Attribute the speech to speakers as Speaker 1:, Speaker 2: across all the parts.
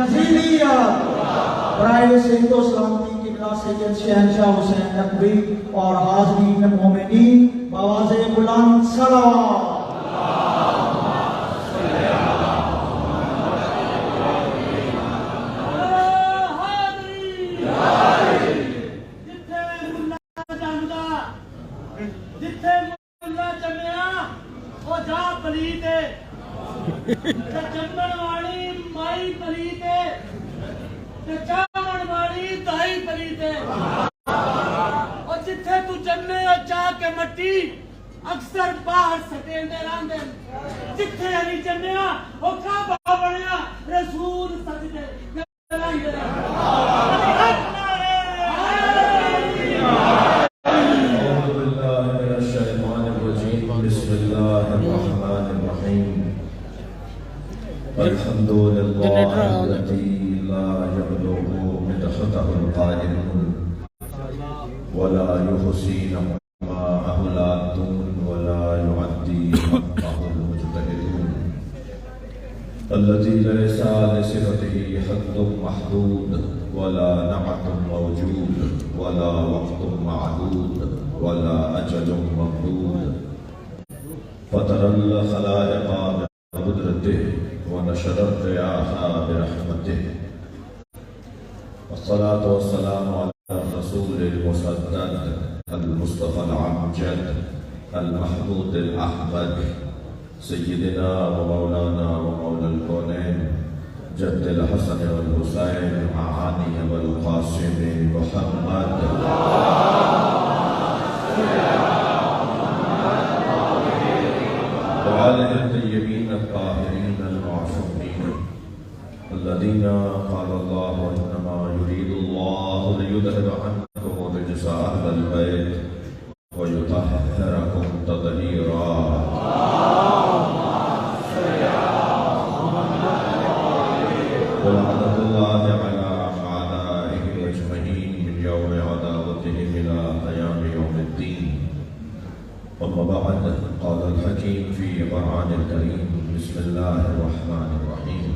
Speaker 1: یزیدیت برائے صحت و سلامتی قبلہ سید شہنشاہ حسین نقوی اور حاضرین مومنین بآواز بلند صلوات۔
Speaker 2: جمن والی مائی پلیت ہے، چاون والی دائی پلیت ہے، اور جتھے تو جمے اور چاہ کے مٹی اکثر باہر سٹیندے راندے، جتھے علی جمیا وہ کعبہ بنیا رسول سجدے کراندے
Speaker 3: الحمد لله الذي لا يبلغ مدحته القائلون ولا يحصي نعماءه العادون ولا يعدي حقه المجتهدون الذي ليس لصفته حد محدود ولا نعت موجود ولا وقت معدود ولا أجل ممدود فطر الخلائق بقدرته ونشر الرياح برحمته والصلاة والسلام على الرسول المسدد المصطفى العمجد المحمود الأحمد سيدنا ومولانا ومولى الكونين جد الحسن والحسين معاني والقاسم محمد وعلى الطيبين الطاهرين المعصومين الذين قال الله إنما يريد الله ليذهب عنكم الرجس أهل البيت ويطهركم تطهيرا ولعنة الله على أعدائه أجمعين من يوم عداوتهم إلى قيام يوم الدين. أما بعد قال الحكيم في قرآن الكريم بسم الله الرحمن الرحيم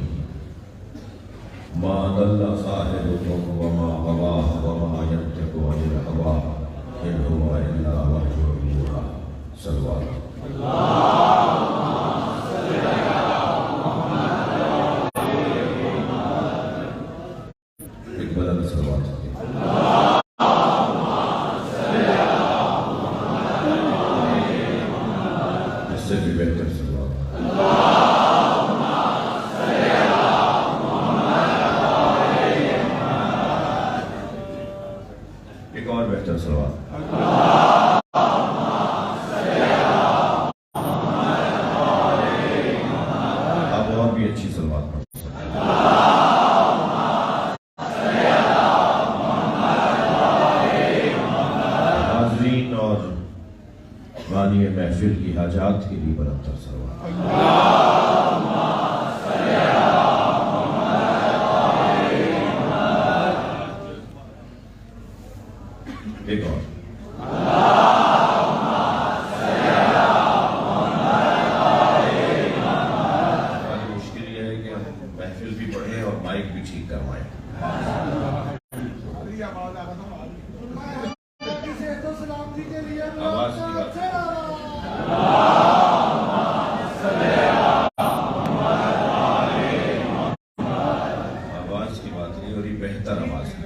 Speaker 3: ما ضل صاحبكم وما غوى وما ينطق عن الهوى إن هو إلا وحي يوحى صلوات اقبل صلوات اس سے بھی بہتر صلوات ایک اور بہتر صلوات آپ اور بھی اچھی صلوات پڑھ حاضرین اور بانی محفل کی حاجات کے لیے برابر صلوات ایک اور مشکل یہ ہے کہ ہم محفل بھی پڑھیں اور مائک بھی ٹھیک کروائیں آواز کی بات آواز کی بات نہیں اور یہ بہتر آواز کی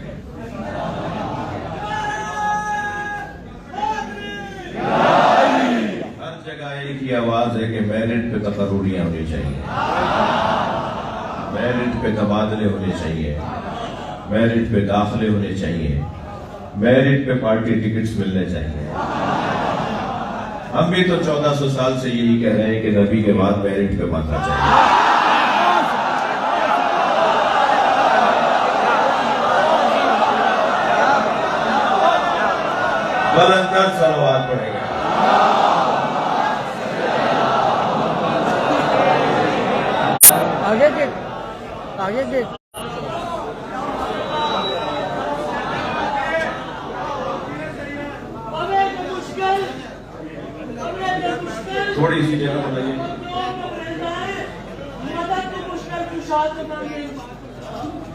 Speaker 3: ہر جگہ ایک ہی آواز ہے کہ میرٹ پہ تقرریاں ہونی چاہیے، میرٹ پہ تبادلے ہونے چاہیے، میرٹ پہ داخلے ہونے چاہیے، میرٹ پہ پارٹی ٹکٹس ملنے چاہیے۔ ہم بھی تو 1400 سال سے یہی کہہ رہے ہیں کہ نبی کے بعد میرٹ پہ بننا چاہیے۔ بلندر صلوات پڑھیں گے۔
Speaker 4: آگے دیکھ آگے دیکھ
Speaker 3: تھوڑی سی جگہ بتائیے۔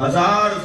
Speaker 3: 1000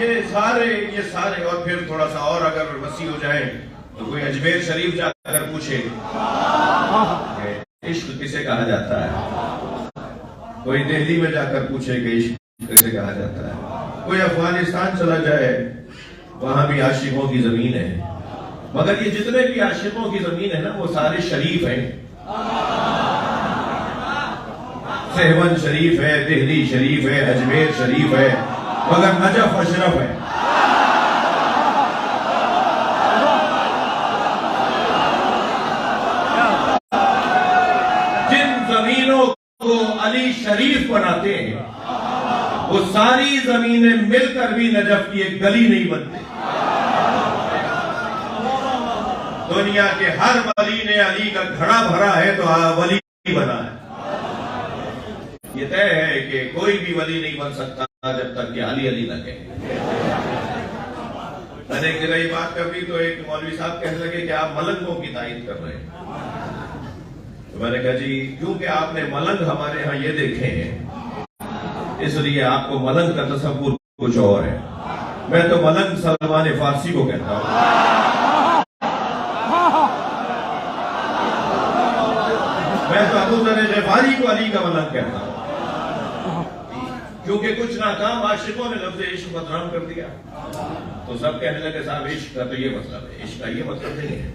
Speaker 3: یہ سارے اور پھر تھوڑا سا اور اگر وسیع ہو جائیں تو کوئی اجمیر شریف جا کر پوچھے کہ عشق کسے کہا جاتا ہے، کوئی دہلی میں جا کر پوچھے کہ عشق کسے کہا جاتا ہے، کوئی افغانستان چلا جائے وہاں بھی عاشقوں کی زمین ہے، مگر یہ جتنے بھی عاشقوں کی زمین ہے نا وہ سارے شریف ہیں، سہون شریف ہے، دہلی شریف ہے، اجمیر شریف ہے، مگر نجف اشرف ہے۔ جن زمینوں کو علی شریف بناتے ہیں وہ ساری زمینیں مل کر بھی نجف کی ایک گلی نہیں بنتے۔ دنیا کے ہر ولی نے علی کا گھڑا بھرا ہے تو ولی بنا ہے۔ یہ طے ہے کہ کوئی بھی ولی نہیں بن سکتا جب تک کہ علی علی نہ کہے۔ میں نے ایک جگہ یہ بات کر دی تو ایک مولوی صاحب کہنے لگے کہ آپ ملنگوں کی تائید کر رہے ہیں، تو میں نے کہا جی کیونکہ آپ نے ملنگ ہمارے ہاں یہ دیکھے ہیں اس لیے آپ کو ملنگ کا تصور کچھ اور ہے۔ میں تو ملنگ سلمان فارسی کو کہتا ہوں، میں تو ابو ذر غفاری کو علی کا ملنگ کہتا ہوں، کیونکہ کچھ ناکام عاشقوں نے لفظ عشق بدنام کر دیا تو سب کہنے لگے صاحب عشق کا تو یہ مطلب ہے، عشق کا یہ مطلب نہیں ہے۔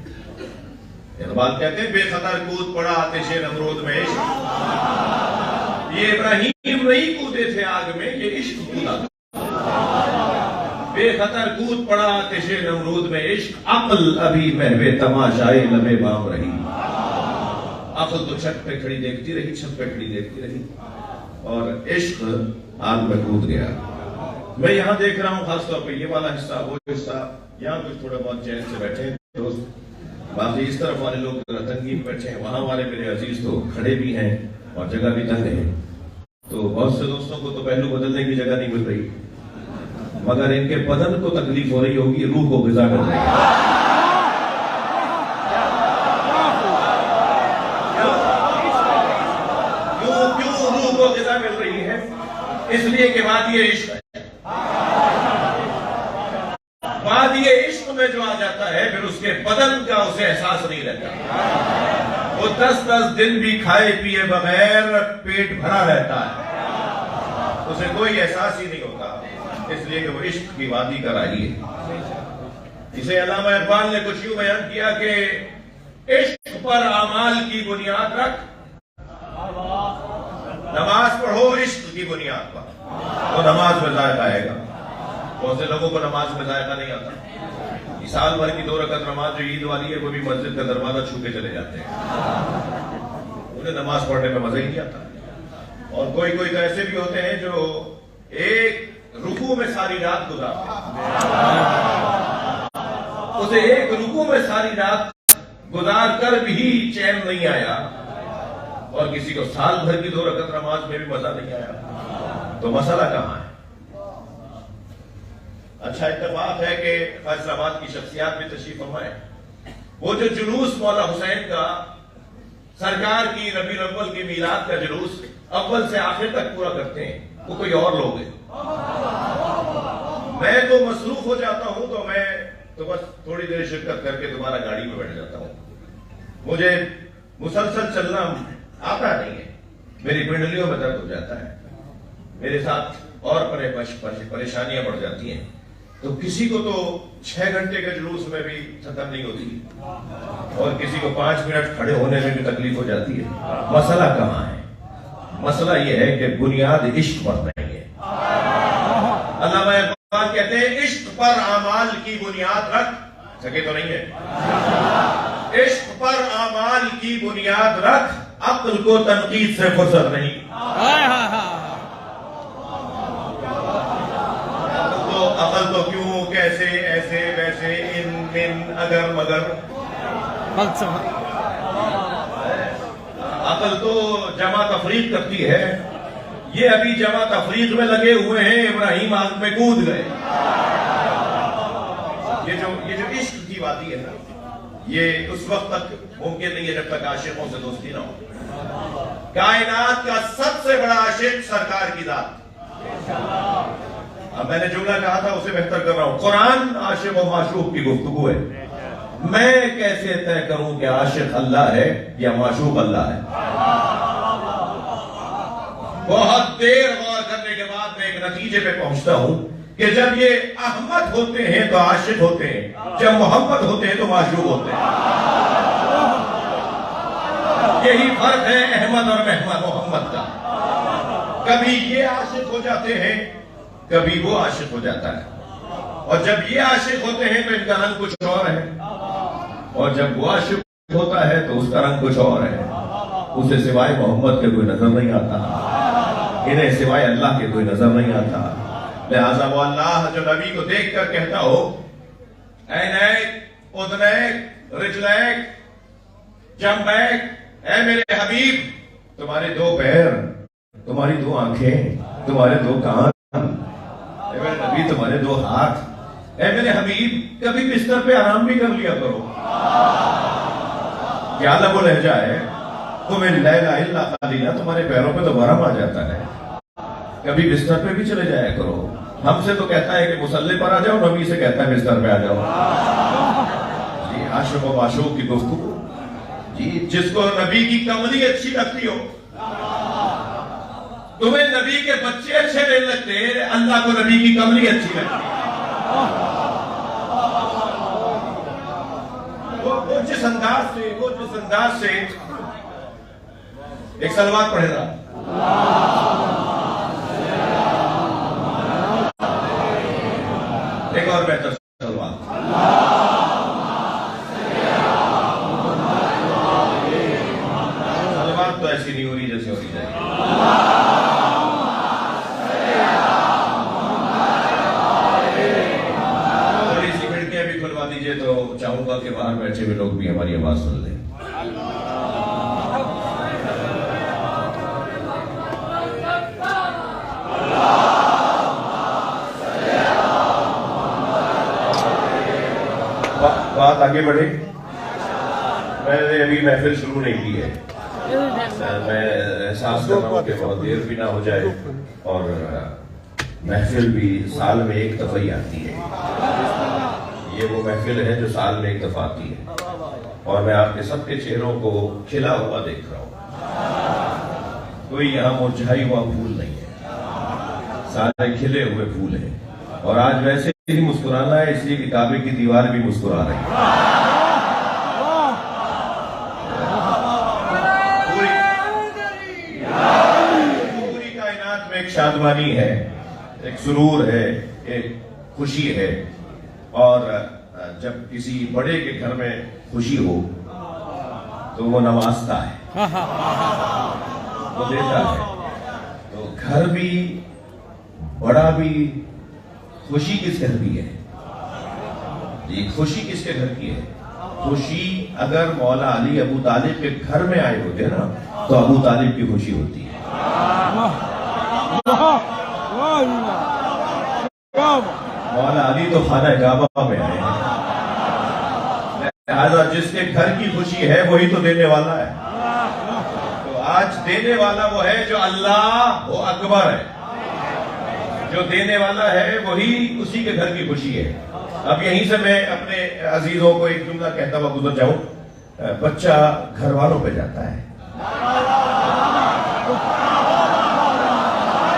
Speaker 3: اقبال کہتے ہیں بے خطر کود پڑا آتش نمرود میں عشق، یہ ابراہیم نہیں کودے تھے آگ میں، یہ عشق کودا۔ بے خطر کود پڑا آتش نمرود میں عشق، عقل ابھی محو تماشائے لبے بام رہی۔ عقل تو چھت پہ کھڑی دیکھتی رہی، چھت پہ کھڑی دیکھتی رہی، اور عشق آگ میں کود گیا۔ میں یہاں دیکھ رہا ہوں خاص طور پہ یہ والا حصہ، وہ حصہ، یہاں کچھ تھوڑا بہت چین سے بیٹھے ہیں دوست، باقی اس طرف والے لوگ تنگی میں بیٹھے ہیں، وہاں والے میرے عزیز تو کھڑے بھی ہیں اور جگہ بھی تنگ ہے، تو بہت سے دوستوں کو تو پہلو بدلنے کی جگہ نہیں مل رہی، مگر ان کے بدن کو تکلیف ہو رہی ہوگی، روح کو غذا کر رہی ہے۔ کیوں روح کو غذا مل رہی ہے؟ اس لیے کہ وادی عشق ہے۔ وادی عشق میں جو آ جاتا ہے پھر اس کے بدن کا اسے احساس نہیں رہتا، وہ 10 دن بھی کھائے پیے بغیر پیٹ بھرا رہتا ہے، اسے کوئی احساس ہی نہیں ہوتا، اس لیے کہ وہ عشق کی وادی کا راہی ہے۔ اسے علامہ اقبال نے کچھ یوں بیان کیا کہ عشق پر اعمال کی بنیاد رکھ، نماز پڑھو عشق کی بنیاد پر، تو نماز میں ذائقہ آئے گا۔ بہت سے لوگوں کو نماز میں ذائقہ نہیں آتا، یہ سال بھر کی 2 رکعت نماز جو عید والی ہے وہ بھی مسجد کا دروازہ چھو کے چلے جاتے ہیں، انہیں نماز پڑھنے میں مزہ ہی نہیں آتا۔ اور کوئی تو ایسے بھی ہوتے ہیں جو ایک رکوع میں ساری رات گزارتے ہیں، اسے ایک رکوع میں ساری رات گزار کر بھی چین نہیں آیا، اور کسی کو سال بھر کی 2 رکعت نماز میں بھی مزہ نہیں آیا، تو مسئلہ کہاں ہے؟ اچھا اتفاق ہے کہ فیصل آباد کی شخصیات میں تشریف فرما ہے، وہ جو جلوس مولا حسین کا، سرکار کی ربیع الاول کی میلاد کا جلوس اول سے آخر تک پورا کرتے ہیں، وہ کوئی اور لوگ ہیں۔ میں تو مصروف ہو جاتا ہوں تو میں تو بس تھوڑی دیر شرکت کر کے دوبارہ گاڑی میں بیٹھ جاتا ہوں، مجھے مسلسل چلنا آتا نہیں ہے، میری پنڈلیوں میں درد ہو جاتا ہے، میرے ساتھ اور پریشانیاں بڑھ جاتی ہیں، تو کسی کو تو 6 گھنٹے کے جلوس میں بھی تھکن نہیں ہوتی، اور کسی کو 5 منٹ کھڑے ہونے میں بھی تکلیف ہو جاتی ہے۔ مسئلہ کہاں ہے؟ مسئلہ یہ ہے کہ بنیاد عشق پر نہیں ہے۔ علامہ اقبال کہتے ہیں عشق پر اعمال کی بنیاد رکھ، سکے تو نہیں ہے، عشق پر اعمال کی بنیاد رکھ، عقل کو تنقید سے فرصت نہیں۔ عقل تو کیوں، کیسے، ایسے، ویسے، ان، من، اگر، مگر، عقل تو جمع تفریق کرتی ہے، یہ ابھی جمع تفریق میں لگے ہوئے ہیں، ابراہیم آگ میں کود گئے۔ یہ جو عشق کی وادی ہے نا، یہ اس وقت تک ممکن نہیں ہے جب تک عاشقوں سے دوستی نہ ہو۔ کائنات کا سب سے بڑا عاشق سرکار کی ذات، اب میں نے جملہ کہا تھا اسے بہتر کر رہا ہوں. قرآن عاشق و معشوق کی گفتگو ہے. میں کیسے طے کروں کہ عاشق اللہ ہے یا معشوق اللہ ہے؟ بہت دیر غور کرنے کے بعد میں ایک نتیجے پہ پہنچتا ہوں کہ جب یہ احمد ہوتے ہیں تو عاشق ہوتے ہیں، جب محمد ہوتے ہیں تو معشوق ہوتے ہیں. یہی فرق ہے احمد اور محمد کا. کبھی یہ عاشق ہو جاتے ہیں، کبھی وہ عاشق ہو جاتا ہے. اور جب یہ عاشق ہوتے ہیں تو ان کا رنگ کچھ اور ہے، اور جب وہ عاشق ہوتا ہے تو اس کا رنگ کچھ اور ہے. اسے سوائے محمد کے کوئی نظر نہیں آتا، انہیں سوائے اللہ کے کوئی نظر نہیں آتا. لہذا وہ اللہ جو نبی کو دیکھ کر کہتا ہو عینیک اذنیک رجلیک جنبیک، اے میرے حبیب تمہارے 2 پیر، تمہاری 2 آنکھیں، تمہارے 2 کان، اے میرے نبی تمہارے 2 ہاتھ، اے میرے حبیب کبھی بستر پہ آرام بھی کر لیا کرو. کیا لب و لہجہ ہے، تمہیں لیلا الا قلیلا، تمہارے پیروں پہ تو ورم آ جاتا ہے. کبھی بستر پہ بھی چلے جایا کرو. ہم سے تو کہتا ہے کہ مصلی پر آ جاؤ، نبی سے کہتا ہے بستر پہ آ جاؤ. جی عاشق و معشوق کی گفتگو. جی جس کو نبی کی کملی اچھی لگتی ہو. تمہیں نبی کے بچے اچھے نہیں لگتے، اللہ کو نبی کی کملی اچھی لگتی ہے. وہ جس انداز سے ایک سلوات پڑھے گا. ایک اور بہتر سلوات. سلوات تو ایسی نہیں ہو رہی جیسے ہونی چاہیے. تھوڑی سی کھڑکیاں بھی کھلوا دیجئے تو چاہوں گا کہ باہر بیٹھے ہوئے لوگ بھی ہماری آواز سن لیں. بات آگے بڑھے. میں نے ابھی محفل شروع نہیں کی ہے. میں احساس کر رہا ہوں کہ بہت دیر بھی نہ ہو جائے، اور محفل بھی سال میں ایک دفعہ ہی آتی ہے. یہ وہ محفل ہے جو سال میں ایک دفعہ آتی ہے، اور میں آپ کے سب کے چہروں کو کھلا ہوا دیکھ رہا ہوں. کوئی یہاں مرجھائی ہوا پھول نہیں ہے، سارے کھلے ہوئے پھول ہیں. اور آج ویسے ہی مسکرانا ہے، اس لیے کہ کعبے کی دیوار بھی مسکرا رہی ہے. پوری کائنات میں ایک شادمانی ہے، ایک سرور ہے، ایک خوشی ہے. اور جب کسی بڑے کے گھر میں خوشی ہو تو وہ نوازتا ہے، وہ دیتا ہے. تو گھر بھی بڑا بھی، خوشی کس گھر کی ہے؟ جی خوشی کس کے گھر کی ہے؟ خوشی اگر مولا علی ابو طالب کے گھر میں آئے ہوتے نا تو ابو طالب کی خوشی ہوتی ہے. مولا علی تو خانہ کعبہ میں آئے ہیں. لہذا جس کے گھر کی خوشی ہے وہی تو دینے والا ہے. تو آج دینے والا وہ ہے جو اللہ وہ اکبر ہے. جو دینے والا ہے وہی اسی کے گھر کی خوشی ہے. اب یہیں سے میں اپنے عزیزوں کو ایک جملہ کہتا ہوا گزر جاؤں. بچہ گھر والوں پہ جاتا ہے.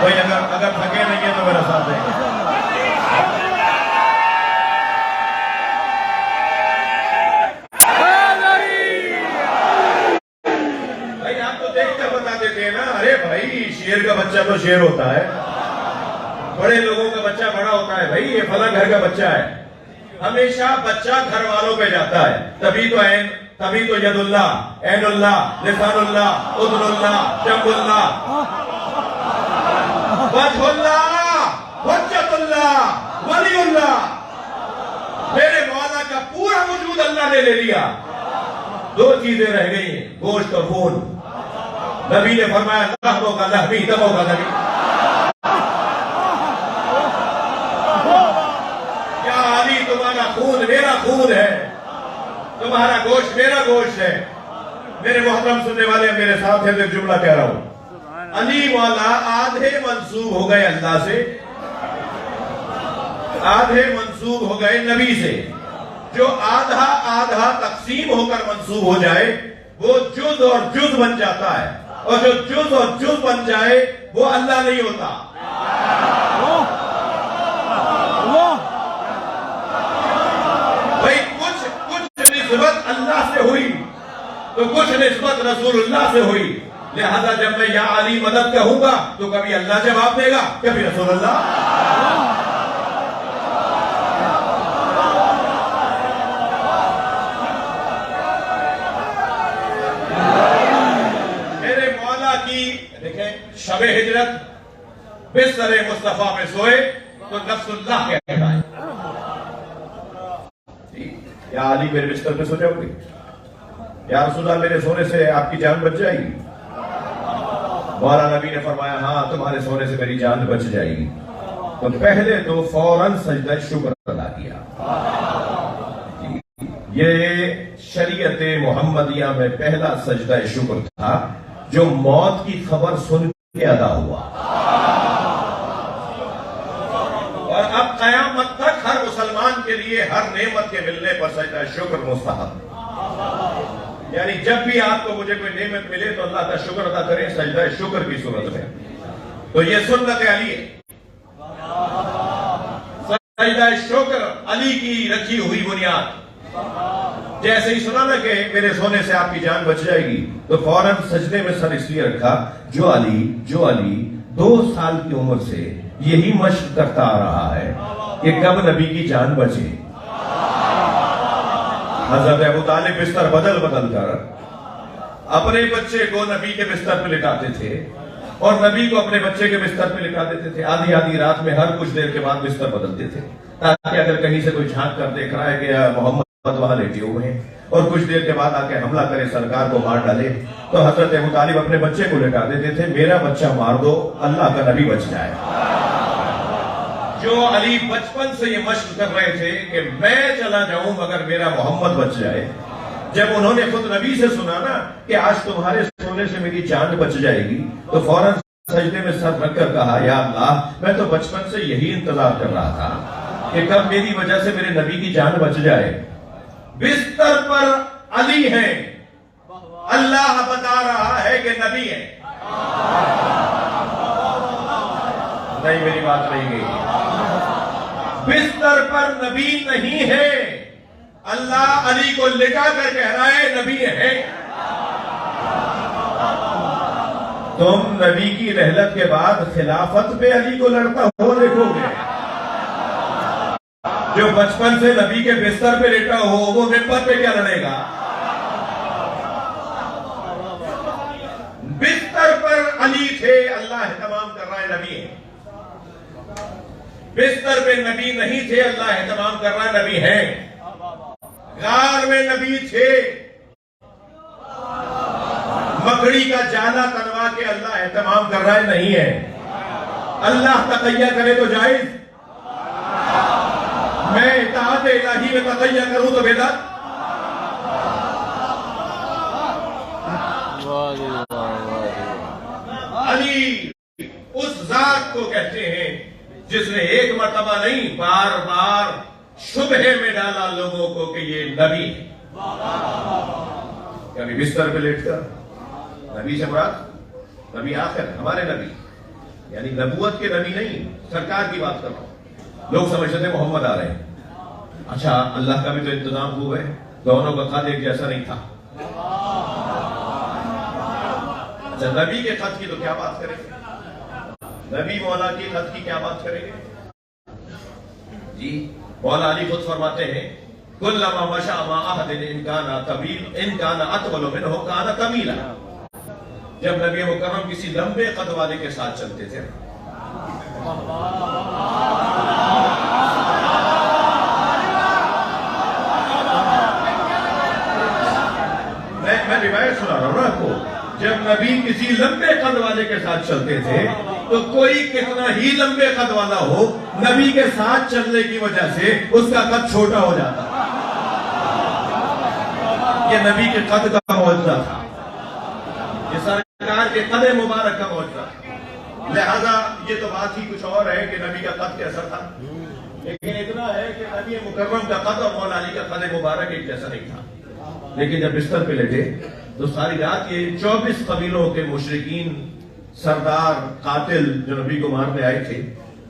Speaker 3: کوئی اگر تھکے نہیں ہے تو میرا ساتھ دیں. بھائی آپ تو دیکھ کر بتا دیتے ہیں نا، ارے بھائی شیر کا بچہ تو شیر ہوتا ہے، بڑے لوگوں کا بچہ بڑا ہوتا ہے. بھائی یہ فلاں گھر کا بچہ ہے. ہمیشہ بچہ گھر والوں پہ جاتا ہے. تبھی تو ید اللہ، عین اللہ، لسان اللہ، اذن اللہ، جنب اللہ، وجہ اللہ، حجت اللہ، ولی اللہ. میرے مولا کا پورا وجود اللہ نے لے لیا. 2 چیزیں رہ گئی ہیں، گوشت اور خون. نبی نے فرمایا لحموں کا لحمی، دموں کا دمی. تمہارا خون میرا خون ہے، تمہارا گوشت میرا گوشت ہے. میرے محترم سننے والے میرے ساتھ ہیں تو ایک جملہ کہہ رہا ہوں. علی مولا آدھے منسوب ہو گئے اللہ سے، آدھے منسوب ہو گئے نبی سے. جو آدھا آدھا تقسیم ہو کر منسوب ہو جائے وہ جز اور جز بن جاتا ہے, اور جو جز اور جز بن جائے وہ اللہ نہیں ہوتا. بھائی کچھ نسبت اللہ سے ہوئی تو کچھ نسبت رسول اللہ سے ہوئی, لہذا جب میں یا علی مدد کہوں گا تو کبھی اللہ جواب دے گا, کبھی رسول اللہ. میرے مولا کی دیکھیں شب ہجرت بستر مصطفیٰ میں سوئے تو نفس اللہ کہتا ہے یا علی میرے بستر پہ سو جاؤ گے, یا رسول اللہ میرے سونے سے آپ کی جان بچ جائے گی. مولا نبی نے فرمایا ہاں تمہارے سونے سے میری جان بچ جائے گی. تو پہلے تو فوراً سجدہ شکر ادا کیا. یہ شریعت محمدیہ میں پہلا سجدہ شکر تھا جو موت کی خبر سن کے ادا ہوا, اور اب قیامت تک ہر مسلمان کے لیے ہر نعمت کے ملنے پر سجدہ شکر مستحب. یعنی جب بھی آپ کو مجھے کوئی نعمت ملے تو اللہ کا شکر ادا کریں سجدہ شکر کی صورت میں. تو یہ سنت علی ہے, سجدہ شکر علی کی رکھی ہوئی بنیاد. جیسے ہی سنا نا کہ میرے سونے سے آپ کی جان بچ جائے گی تو فوراً سجدے میں سر اس لیے رکھا جو علی 2 سال کی عمر سے یہی مشق کرتا آ رہا ہے کہ کب نبی کی جان بچے. حضرت ابو طالب بستر بدل کر اپنے بچے کو نبی کے بستر پہ لٹاتے تھے اور نبی کو اپنے بچے کے بستر پہ لٹا دیتے تھے. آدھی رات میں ہر کچھ دیر کے بعد بستر بدلتے تھے تاکہ اگر کہیں سے کوئی جھانک کر دیکھ رہا ہے کہ محمد وہاں لیٹے ہوئے ہیں اور کچھ دیر کے بعد آ کے حملہ کرے, سرکار کو مار ڈالے, تو حضرت ابو طالب اپنے بچے کو لٹا دیتے تھے میرا بچہ مار دو اللہ کا نبی بچ جائے. جو علی بچپن سے یہ مشق کر رہے تھے کہ میں چلا جاؤں مگر میرا محمد بچ جائے, جب انہوں نے خود نبی سے سنا نا کہ آج تمہارے سونے سے میری جان بچ جائے گی تو فوراً سجدے میں سر رکھ کر کہا یا اللہ میں تو بچپن سے یہی انتظار کر رہا تھا کہ کب میری وجہ سے میرے نبی کی جان بچ جائے. بستر پر علی ہیں, اللہ بتا رہا ہے کہ نبی ہے. نہیں میری بات نہیں گئی. بستر پر نبی نہیں ہے, اللہ علی کو لٹا کر کہہ رہا ہے نبی ہے. تم نبی کی رحلت کے بعد خلافت پہ علی کو لڑتا ہوا دیکھو گے. جو بچپن سے نبی کے بستر پہ لیٹا ہو وہ ممبر پہ کیا لڑے گا. بستر پر علی تھے, اللہ اہتمام کر رہا ہے نبی ہے. بستر پہ نبی نہیں تھے, اللہ اہتمام کر رہا ہے نبی ہے. غار میں نبی تھے, مکڑی کا جالا تنوا کے اللہ اہتمام کر رہا ہے نہیں ہے. اللہ تقیہ کرے تو جائز, میں اطاعت الہی میں تقیہ کروں تو بدعت. علی اس ذات کو کہتے ہیں جس نے ایک مرتبہ نہیں بار بار شبہے میں ڈالا لوگوں کو کہ یہ نبی ہے. کبھی بستر پہ لیٹ کر, نبی سے مراد نبی آخر ہمارے نبی یعنی نبوت کے نبی نہیں, سرکار کی بات کر رہا ہوں. لوگ سمجھتے تھے محمد آ رہے ہیں. اچھا اللہ کا بھی تو انتظام ہوا ہے, دونوں کا خط ایک جیسا نہیں تھا. اچھا نبی کے خط کی تو کیا بات کریں گے, نبی مولا کی خط کی کیا بات کریں گے جی. مولا علی خود فرماتے ہیں کلما مشى مع احد ان كان اطول منه كان طويلا. جب نبی مکرم کسی لمبے قد والے کے ساتھ چلتے تھے میں روایت سنا رہا ہوں آپ کو, جب نبی کسی لمبے قد والے کے ساتھ چلتے تھے تو کوئی کتنا ہی لمبے قد والا ہو نبی کے ساتھ چلنے کی وجہ سے اس کا قد چھوٹا ہو جاتا. یہ نبی کے قد کا معجزہ تھا, یہ سرکار کے قد مبارک کا معجزہ. لہذا یہ تو بات ہی کچھ اور ہے کہ نبی کا قد کیسا تھا، لیکن اتنا ہے کہ نبی مکرم کا قد اور مولا علی کا قد مبارک ایک جیسا نہیں تھا. لیکن جب بستر پہ لیٹے تو ساری رات یہ 24 قبیلوں کے مشرکین سردار قاتل جو نبی کو مارنے آئے تھے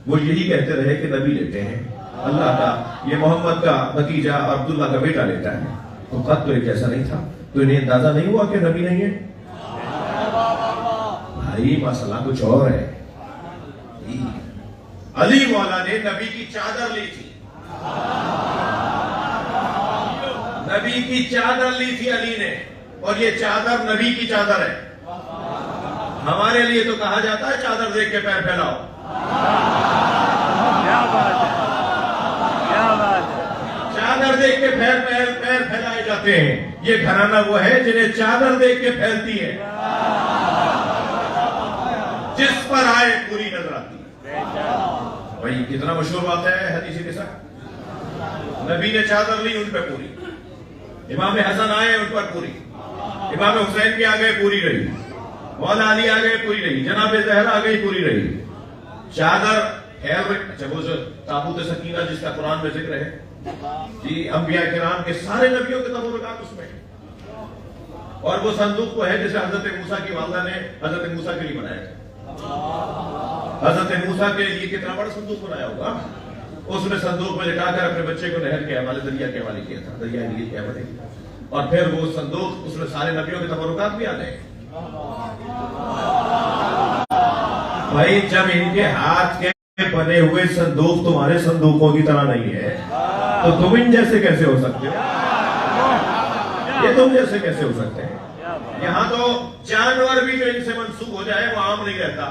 Speaker 3: وہ یہی کہتے رہے کہ نبی لیٹے ہیں، اللہ کا یہ محمد کا بھتیجا عبداللہ کا بیٹا لیٹا ہے. تو قد تو ایک جیسا نہیں تھا، تو انہیں اندازہ نہیں ہوا کہ نبی نہیں ہے. بھائی مسئلہ کچھ اور ہے. علی مولا نے نبی کی چادر لی تھی، نبی کی چادر لی تھی علی نے، اور یہ چادر نبی کی چادر ہے. ہمارے لیے تو کہا جاتا ہے چادر دیکھ کے پیر پھیلاؤ.
Speaker 4: کیا بات ہے، کیا بات ہے.
Speaker 3: چادر دیکھ کے پیر پھیلائے جاتے ہیں. یہ گھرانہ وہ ہے جنہیں چادر دیکھ کے پھیلتی ہے، جس پر آئے پوری نظر آتی ہے. بھائی کتنا مشہور بات ہے حدیث کے ساتھ. نبی نے چادر لی ان پہ پوری، امام حسن آئے ان پر پوری، امام حسین بھی آ گئے پوری رہی، مولا علی آ گئے پوری رہی، جناب زہرا آ گئی پوری رہی. چادر خیر. اچھا وہ جو تابوت سکینہ جس کا قرآن میں ذکر ہے جی، انبیاء کرام کے سارے نبیوں کے تبرکات اس میں، اور وہ صندوق وہ ہے جسے حضرت موسیٰ کی والدہ نے حضرت موسیٰ کے لیے بنایا تھا. حضرت موسیٰ کے لیے کتنا بڑا صندوق بنایا ہوگا. اس نے صندوق میں لٹا کر اپنے بچے کو نہر کے حوالے دریا کے حوالے کیا تھا، دریا نیل کے حوالے. اور پھر وہ صندوق اس میں سارے نبیوں کے تبرکات بھی آ گئے. بھائی جب ان کے ہاتھ کے بنے ہوئے صندوق تمہارے صندوقوں کی طرح نہیں ہے تو تم ان جیسے کیسے ہو سکتے ہو؟ یہ تم جیسے کیسے ہو سکتے ہیں؟ یہاں تو جانور بھی جو ان سے منسوب ہو جائے وہ عام نہیں رہتا.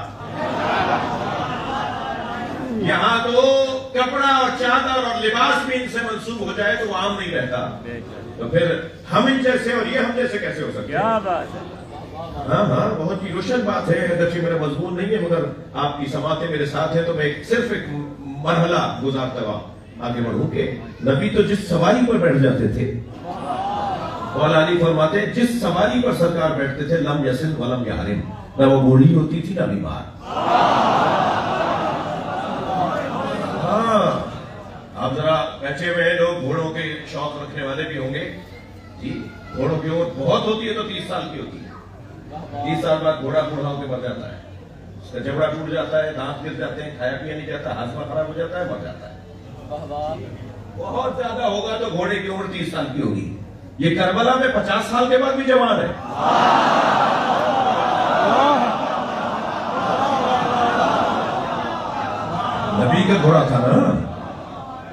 Speaker 3: یہاں تو کپڑا اور چادر اور لباس بھی ان سے منسوب ہو جائے تو وہ عام نہیں رہتا. تو پھر ہم ان جیسے اور یہ ہم جیسے کیسے ہو سکتے ہیں؟
Speaker 4: کیا بات ہے.
Speaker 3: ہاں بہت ہی روشن بات ہے. اگرچہ میرا مضمون نہیں ہے مگر آپ کی سماعتیں میرے ساتھ ہیں تو میں صرف ایک مرحلہ گزارتا ہوا آگے بڑھوں کہ نبی تو جس سواری پر بیٹھ جاتے تھے، مولا علی فرماتے جس سواری پر سرکار بیٹھتے تھے لم یسن ولم یحرم، نہ وہ بوڑھی ہوتی تھی نہ بیمار. ہاں آپ ذرا بیٹھے ہوئے لوگ گھوڑوں کے شوق رکھنے والے بھی ہوں گے جی. گھوڑوں کی عمر بہت ہوتی ہے تو 30 سال کی ہوتی ہے. 30 سال بعد گھوڑا بوڑھا ہو کے مر جاتا ہے، اس کا جبڑا ٹوٹ جاتا ہے، دانت گر جاتے ہیں، کھایا پیا نہیں جاتا، ہاضمہ خراب ہو جاتا ہے، مر جاتا ہے. بہت زیادہ ہوگا تو گھوڑے کی عمر 30 سال کی ہوگی. یہ کربلا میں 50 سال کے بعد بھی جوان ہے. نبی کا گھوڑا تھا نا،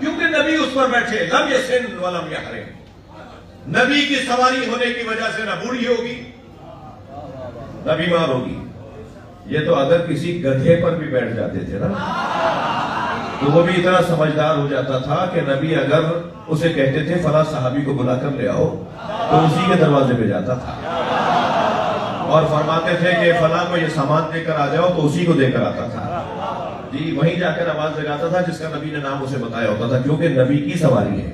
Speaker 3: کیونکہ نبی اس پر بیٹھے. لم یسن ولم یحرم، نبی کی سواری ہونے کی وجہ سے نہ بوڑھی ہوگی نہ بیمار ہوگی. یہ تو اگر کسی گدھے پر بھی بیٹھ جاتے تھے نا تو وہ بھی اتنا سمجھدار ہو جاتا تھا کہ نبی اگر اسے کہتے تھے فلاں صحابی کو بلا کر لے آؤ تو اسی کے دروازے پہ جاتا تھا اور فرماتے تھے کہ فلاں کو یہ سامان دے کر آ جاؤ تو اسی کو دے کر آتا تھا جی. وہیں جا کر آواز لگاتا تھا جس کا نبی نے نام اسے بتایا ہوتا تھا، کیونکہ نبی کی سواری ہے.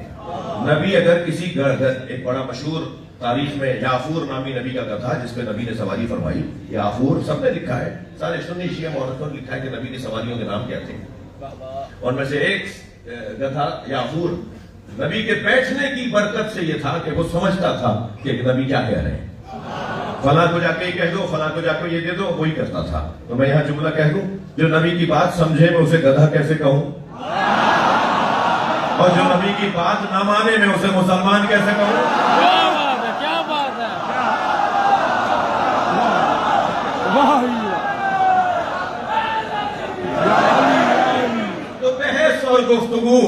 Speaker 3: نبی اگر کسی ایک بڑا مشہور تاریخ میں یافور نامی نبی کا گدھا جس پہ نبی نے سواری فرمائی، یافور سب نے لکھا ہے، سارے سنی شیعہ مورخوں نے لکھا ہے کہ نبی کی سواریوں کے نام کیا تھے. اور میں سے ایک گدھا یافور نبی کے بیٹھنے کی برکت سے یہ تھا کہ وہ سمجھتا تھا کہ نبی کیا کہہ رہے ہیں. فلاں کو جا کے یہ کہہ دو، فلاں کو جا کے یہ دے دو، وہی کرتا تھا. تو میں یہاں جملہ کہہ دوں، جو نبی کی بات سمجھے میں اسے گدھا کیسے کہوں، اور جو نبی کی بات نہ مانے میں اسے مسلمان کیسے کہوں.
Speaker 4: کیا بات ہے، کیا بات ہے.
Speaker 3: تو بحث اور گفتگو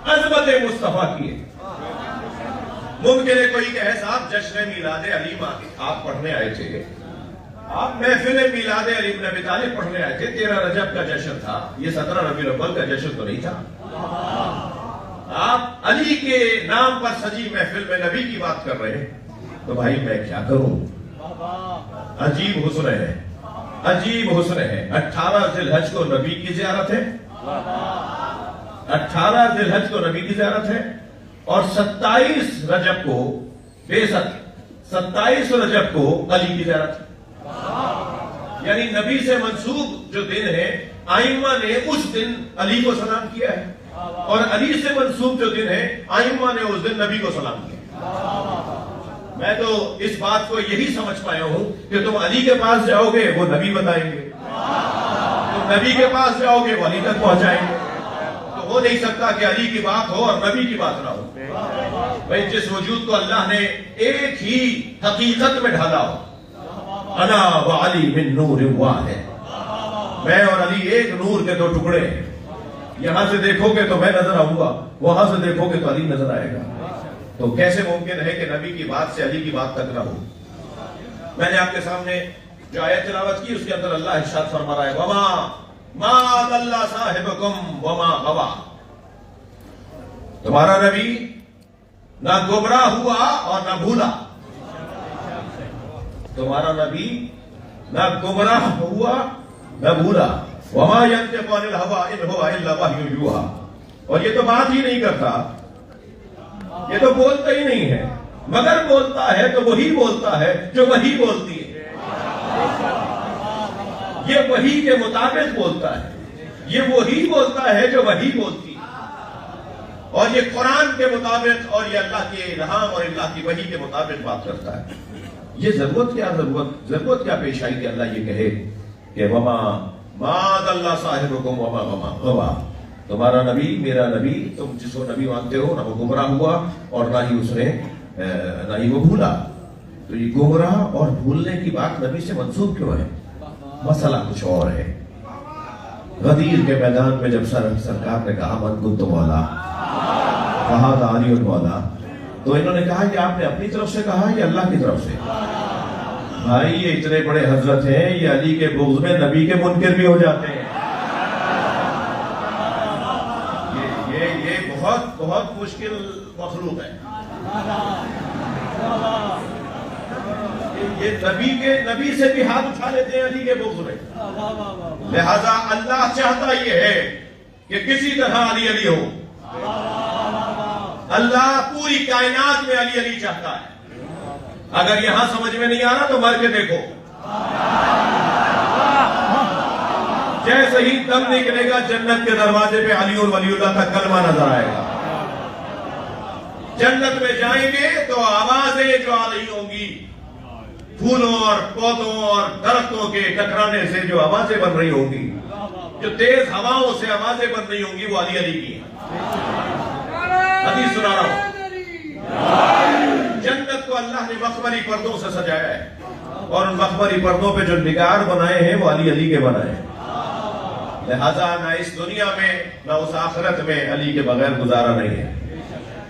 Speaker 3: عظمت مصطفیٰ کی ہے. ممکن ہے کوئی کہے صاحب جشن میلاد علی آپ پڑھنے آئے تھے، آپ محفل میلاد علی بن ابی طالب پڑھنے آئے تھے، 13 رجب کا جشن تھا، یہ 17 ربیع الاول کا جشن تو نہیں تھا. آپ علی کے نام پر سجی محفل میں نبی کی بات کر رہے ہیں تو بھائی میں کیا کروں. عجیب حسن ہے، عجیب حسن ہے. 18 ذی الحج کو نبی کی زیارت ہے، 18 ذی الحج کو نبی کی زیارت ہے، اور 27 رجب کو بے شک 27 رجب کو علی کی زیارت ہے. یعنی نبی سے منسوب جو دن ہے آئمہ نے اس دن علی کو سلام کیا ہے، اور علی سے منسوب جو دن ہے آئمہ نے اس دن نبی کو سلام کیا ہے۔ میں تو اس بات کو یہی سمجھ پایا ہوں کہ تم علی کے پاس جاؤ گے وہ نبی بتائیں گے، تم نبی کے پاس جاؤ گے وہ علی تک پہنچائیں گے۔ تو ہو نہیں سکتا کہ علی کی بات ہو اور نبی کی بات نہ ہو۔ بھئی جس وجود کو اللہ نے ایک ہی حقیقت میں ڈھالا ہو، انا و علی من نور واحد، میں اور علی ایک نور کے دو ٹکڑے ہیں، یہاں سے دیکھو گے تو میں نظر آؤں گا، وہاں سے دیکھو گے تو علی نظر آئے گا۔ تو کیسے ممکن ہے کہ نبی کی بات سے علی کی بات تک نہ ہو؟ میں نے آپ کے سامنے جو آیت تلاوت کی اس کے اندر اللہ ارشاد فرما رہا ہے وما ما ضل صاحبکم وما غوا، تمہارا نبی نہ گمراہ ہوا اور نہ بھولا، تمہارا نبی نہ گمراہ ہوا نہ بھولا، وما ينطق عن الهوى ان هو الا وحی یوحی، اور یہ تو بات ہی نہیں کرتا، یہ تو بولتا ہی نہیں ہے، مگر بولتا ہے تو وہی بولتا ہے جو وحی بولتی ہے، یہ وحی کے مطابق بولتا ہے، یہ وہی بولتا ہے جو وحی بولتی ہے، اور یہ قرآن کے مطابق اور یہ اللہ کے الہام اور اللہ کی وحی کے مطابق بات کرتا ہے۔ یہ ضرورت کیا پیش آئی کہ اللہ یہ کہے کہ وما ما ضل صاحبکم وما غوا، تمہارا نبی میرا نبی تم جس کو نبی مانتے ہو نہ وہ گمراہ ہوا اور نہ ہی وہ بھولا۔ تو یہ گمراہ اور بھولنے کی بات نبی سے منسوب کیوں ہے؟ مسئلہ کچھ اور ہے۔ غدیر کے میدان میں جب سرکار نے کہا من کنت مولا فہذا علی مولا، تو انہوں نے کہا کہ آپ نے اپنی طرف سے کہا یا اللہ کی طرف سے؟ بھائی یہ اتنے بڑے حضرت ہیں، یہ علی کے بغض میں نبی کے منکر بھی ہو جاتے ہیں۔ یہ بہت بہت مشکل مخلوق ہے، یہ نبی سے بھی ہاتھ اٹھا لیتے ہیں علی کے بغض میں۔ لہذا اللہ چاہتا یہ ہے کہ کسی طرح علی علی ہو، اللہ پوری کائنات میں علی علی چاہتا ہے۔ اگر یہاں سمجھ میں نہیں آ رہا تو مر کے دیکھو، جیسے ہی دم نکلے گا جنت کے دروازے پہ علی اور ولی اللہ کا کلمہ نظر آئے گا۔ جنت میں جائیں گے تو آوازیں جو آ رہی ہوں گی پھولوں اور پودوں اور درختوں کے ٹکرانے سے جو آوازیں بن رہی ہوں گی، جو تیز ہواؤں سے آوازیں بن رہی ہوں گی، وہ علی علی کی ہیں۔ حدیث سنا رہا ہوں، جنت کو اللہ نے مخمری پردوں سے سجایا ہے، اور ان مخمری پردوں پہ جو نگار بنائے ہیں وہ علی علی کے بنائے ہیں۔ لہذا نہ اس دنیا میں نہ اس آخرت میں علی کے بغیر گزارا نہیں ہے۔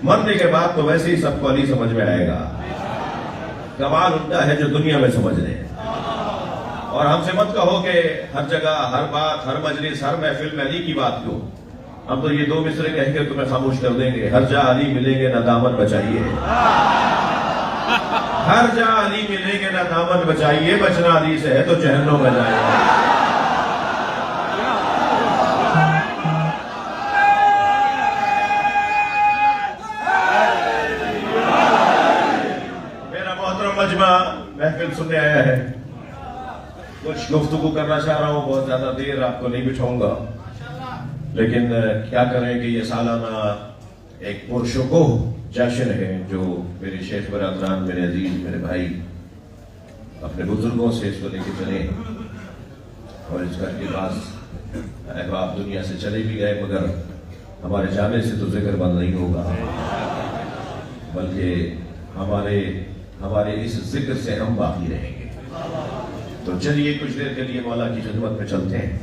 Speaker 3: مرنے کے بعد تو ویسے ہی سب کو علی سمجھ میں آئے گا، کمال ان کا ہے جو دنیا میں سمجھ لیں۔ اور ہم سے مت کہو کہ ہر جگہ ہر بات ہر مجلس ہر محفل میں علی کی بات کیوں، ہم تو یہ دو مصرے کہہ کے تمہیں خاموش کر دیں گے، ہر جا علی ملیں گے نہ دامن بچائیے، ہر جا علی ملیں گے نہ دامن بچائیے، بچنا علی سے ہے تو جہنم میں جائیں گے۔ محفل سننے آیا ہے، کچھ گفتگو کرنا چاہ رہا ہوں، بہت زیادہ دیر آپ کو نہیں بٹھاؤں گا، لیکن کیا کریں کہ یہ سالانہ ایک پرشکوہ جشن ہے جو میرے شیخ برادران، میرے عزیز، میرے بھائی اپنے بزرگوں سے اس کو لے کے چلے، اور اس کا بعض احباب دنیا سے چلے بھی گئے، مگر ہمارے جانے سے تو ذکر بند نہیں ہوگا، بلکہ ہمارے اس ذکر سے ہم باقی رہیں گے۔ تو چلیے کچھ دیر کے لیے مولا کی خدمت میں چلتے ہیں۔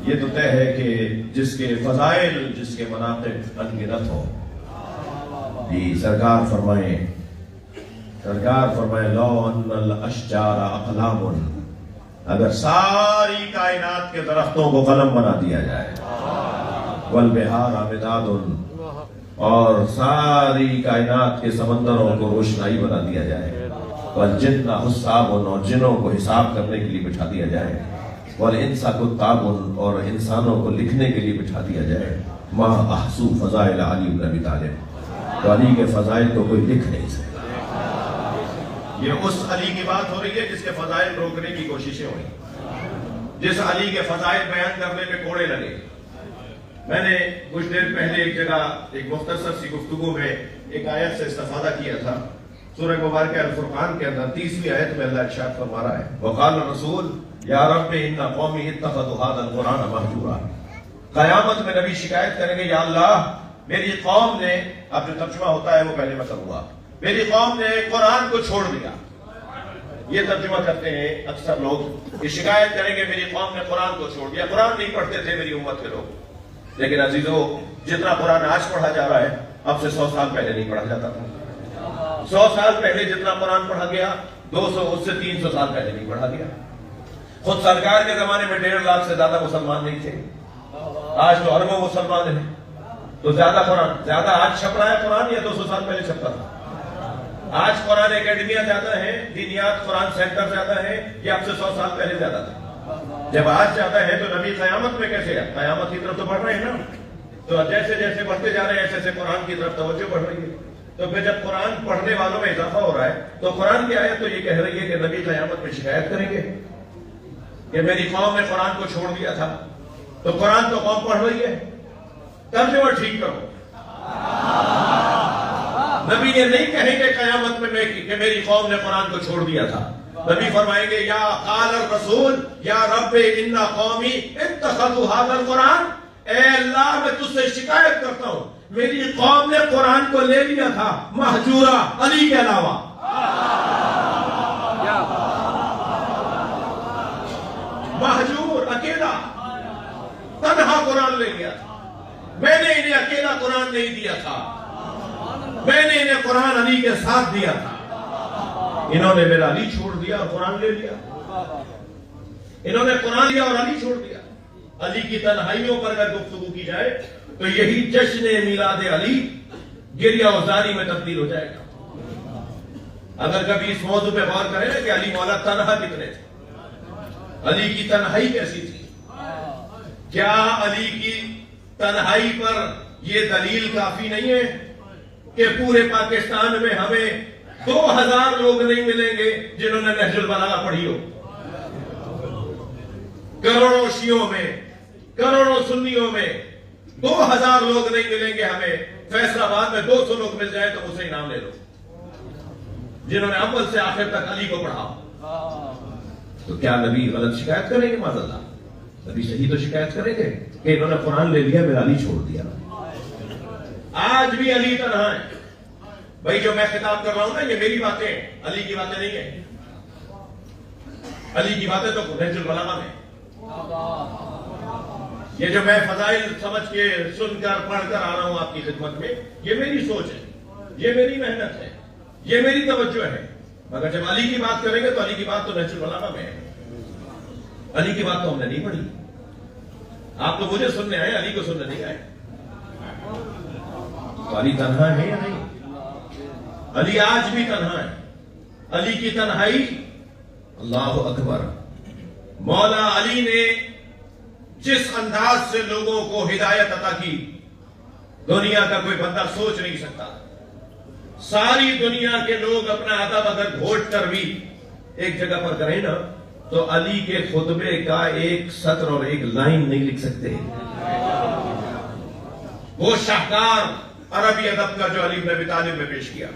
Speaker 3: یہ تو طے ہے کہ جس کے فضائل، جس کے مناقب انگنت ہو، جی سرکار فرمائیں لو ان الاشجار اقلام، اگر ساری کائنات کے درختوں کو قلم بنا دیا جائے، والبحار مداد، اور ساری کائنات کے سمندروں کو روشنائی بنا دیا جائے، والجن حساب، اور جنوں کو حساب کرنے کے لیے بٹھا دیا جائے، والانس کتاب، اور انسانوں کو لکھنے کے لیے بٹھا دیا جائے، ما احصو فضائل علی بن ابی طالب، تو علی کے فضائل تو کوئی لکھ نہیں سکتا۔ یہ اس علی کی بات ہو رہی ہے جس کے فضائل روکنے کی کوششیں ہوئی، جس علی کے فضائل بیان کرنے میں کوڑے لگے۔ میں نے کچھ دیر پہلے ایک جگہ ایک مختصر سی گفتگو میں ایک آیت سے استفادہ کیا تھا، سورہ مبارکہ الفرقان کے اندر 30ویں آیت میں اللہ ارشاد فرما رہا ہے وقال الرسول یا رب ان قومی اتخذوا هذا القرآن مہجورا۔ قیامت میں نبی شکایت کریں گے یا اللہ میری قوم نے، اب جو ترجمہ ہوتا ہے وہ پہلے میں کروں، میری قوم نے قرآن کو چھوڑ دیا۔ یہ ترجمہ کرتے ہیں اکثر لوگ، یہ شکایت کریں گے میری قوم نے قرآن کو چھوڑ دیا، قرآن نہیں پڑھتے تھے میری امت کے لوگ۔ لیکن عزیزو، جتنا قرآن آج پڑھا جا رہا ہے اب سے 100 سال پہلے نہیں پڑھا جاتا تھا۔ 100 سال پہلے جتنا قرآن پڑھا گیا 200 اس سے 300 سال پہلے نہیں پڑھا گیا۔ خود سرکار کے زمانے میں 1.5 لاکھ سے زیادہ مسلمان نہیں تھے، آج تو اربوں مسلمان ہیں۔ تو زیادہ قرآن زیادہ آج چھپ رہا ہے قرآن یا 200 سال پہلے چھپتا تھا؟ آج قرآن اکیڈمیاں زیادہ ہیں، دینیات قرآن سینٹر زیادہ ہیں، یہ اب سے 100 سال پہلے زیادہ تھا؟ جب آج زیادہ ہے تو نبی قیامت میں کیسے ہے؟ قیامت کی طرف تو بڑھ رہے ہیں نا، تو جیسے جیسے بڑھتے جا رہے ہیں ایسے ایسے قرآن کی طرف توجہ بڑھ رہی ہے۔ تو پھر جب قرآن پڑھنے والوں میں اضافہ ہو رہا ہے تو قرآن کی آیت تو یہ کہہ رہی ہے کہ نبی قیامت میں شکایت کریں گے کہ میری قوم نے قرآن کو چھوڑ دیا تھا۔ تو قرآن تو قوم پڑھ رہی ہے، ترجمہ ٹھیک کرو۔ نبی یہ نہیں کہیں گے قیامت میں کہ میری قوم نے قرآن کو چھوڑ دیا تھا، نبی فرمائیں گے یا قال الرسول یا رب ان قومی اتخذوا هذا القرآن، اے اللہ میں تجھ سے شکایت کرتا ہوں میری قوم نے قرآن کو لے لیا تھا مہجورا، علی کے علاوہ۔ مہجور، اکیلا، تنہا قرآن لے لیا تھا۔ میں نے انہیں اکیلا قرآن نہیں دیا تھا، میں نے انہیں قرآن علی کے ساتھ دیا تھا۔ انہوں نے میرا علی چھوڑ دیا اور قرآن لے لیا، انہوں نے قرآن لیا اور علی چھوڑ دیا۔ علی کی تنہائیوں پر اگر گفتگو کی جائے تو یہی جشن میلاد علی گریہ و زاری میں تبدیل ہو جائے گا۔ اگر کبھی اس موضوع پہ غور کریں کہ علی مولا تنہا کتنے تھے، علی کی تنہائی کیسی تھی، کیا علی کی تنہائی پر یہ دلیل کافی نہیں ہے کہ پورے پاکستان میں ہمیں 2000 لوگ نہیں ملیں گے جنہوں نے نہج البلاغہ پڑھی ہو؟ کروڑوں شیعوں میں، کروڑوں سنیوں میں 2000 لوگ نہیں ملیں گے ہمیں۔ فیصل آباد میں 200 لوگ مل جائے تو اسے انعام لے لو، جنہوں نے اول سے آخر تک علی کو پڑھا۔ تو کیا نبی غلط شکایت کریں گے؟ معاذ اللہ، نبی صحیح تو شکایت کریں گے کہ انہوں نے قرآن لے لیا، میرا علی چھوڑ دیا۔ آج بھی علی تنہا ہے۔ بھائی جو میں خطاب کر رہا ہوں نا، یہ میری باتیں، علی کی باتیں نہیں ہیں۔ علی کی باتیں تو نہج البلاغہ میں، یہ جو میں فضائل سمجھ کے سن کر پڑھ کر آ رہا ہوں آپ کی خدمت میں، یہ میری سوچ ہے، یہ میری محنت ہے، یہ میری توجہ ہے۔ مگر جب علی کی بات کریں گے تو علی کی بات تو نہج البلاغہ میں ہے، علی کی بات تو ہم نے نہیں پڑھی۔ آپ تو مجھے سننے آئے، علی کو سننے نہیں آئے۔ تو علی تنہا ہے یا نہیں؟ علی آج بھی تنہا ہے۔ علی کی تنہائی، اللہ اکبر، مولا علی نے جس انداز سے لوگوں کو ہدایت عطا کی دنیا کا کوئی بندہ سوچ نہیں سکتا۔ ساری دنیا کے لوگ اپنا ادب اگر گھوٹ کر بھی ایک جگہ پر کریں نا تو علی کے خطبے کا ایک سطر اور ایک لائن نہیں لکھ سکتے۔ وہ شاہکار عربی ادب کا جو علی بن ابی طالب میں پیش کیا۔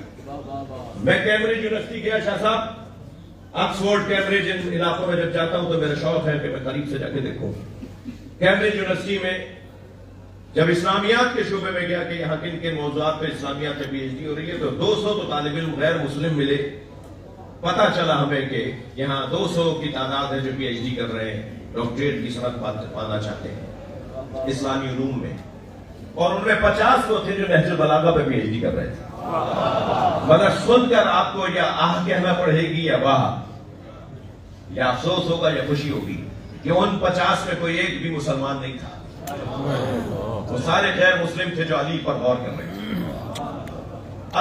Speaker 3: میں کیمبرج یونیورسٹی گیا شاہ صاحب، آکسفورڈ کیمبرج ان علاقوں میں جب جاتا ہوں تو میرا شوق ہے کہ میں قریب سے جا کے دیکھوں۔ کیمبرج یونیورسٹی میں جب اسلامیات کے شعبے میں گیا کہ یہاں کن کن موضوعات پہ اسلامیات میں پی ایچ ڈی ہو رہی ہے تو 200 تو طالب علم غیر مسلم ملے۔ پتا چلا ہمیں کہ یہاں 200 کی تعداد ہے جو پی ایچ ڈی کر رہے ہیں، ڈاکٹریٹ کی سند پانا چاہتے ہیں اسلامی علوم میں، اور ان میں 50 تو تھے جو نہج البلاغہ پہ پی ایچ ڈی کر رہے تھے۔ مگر سن کر آپ کو یا آہ کہنا پڑے گی یا واہ، یا افسوس ہوگا یا خوشی ہوگی کہ ان 50 میں کوئی ایک بھی مسلمان نہیں تھا، وہ سارے غیر مسلم تھے جو علی پر غور کر رہے تھے۔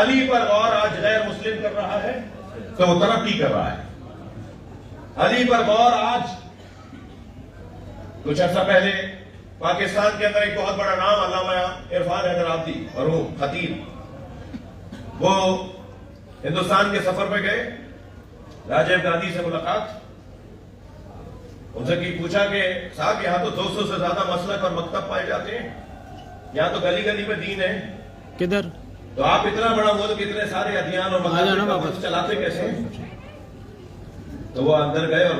Speaker 3: علی پر غور آج غیر مسلم کر رہا ہے تو وہ ترقی کر رہا ہے۔ علی پر غور آج کچھ عرصہ پہلے پاکستان کے اندر ایک بہت بڑا نام علامہ عرفان حیدر آبادی اور وہ خطیب، وہ ہندوستان کے سفر پہ گئے راجیو گاندھی سے ملاقات، ان سے پوچھا کہ صاحب یہاں تو 200 سے زیادہ مسلک اور مکتب پائے جاتے ہیں، یہاں تو گلی گلی میں دین ہے،
Speaker 4: کدھر؟
Speaker 3: تو آپ اتنا بڑا ملک اتنے سارے ادیان اور مذاہب چلاتے کیسے؟ تو وہ اندر گئے اور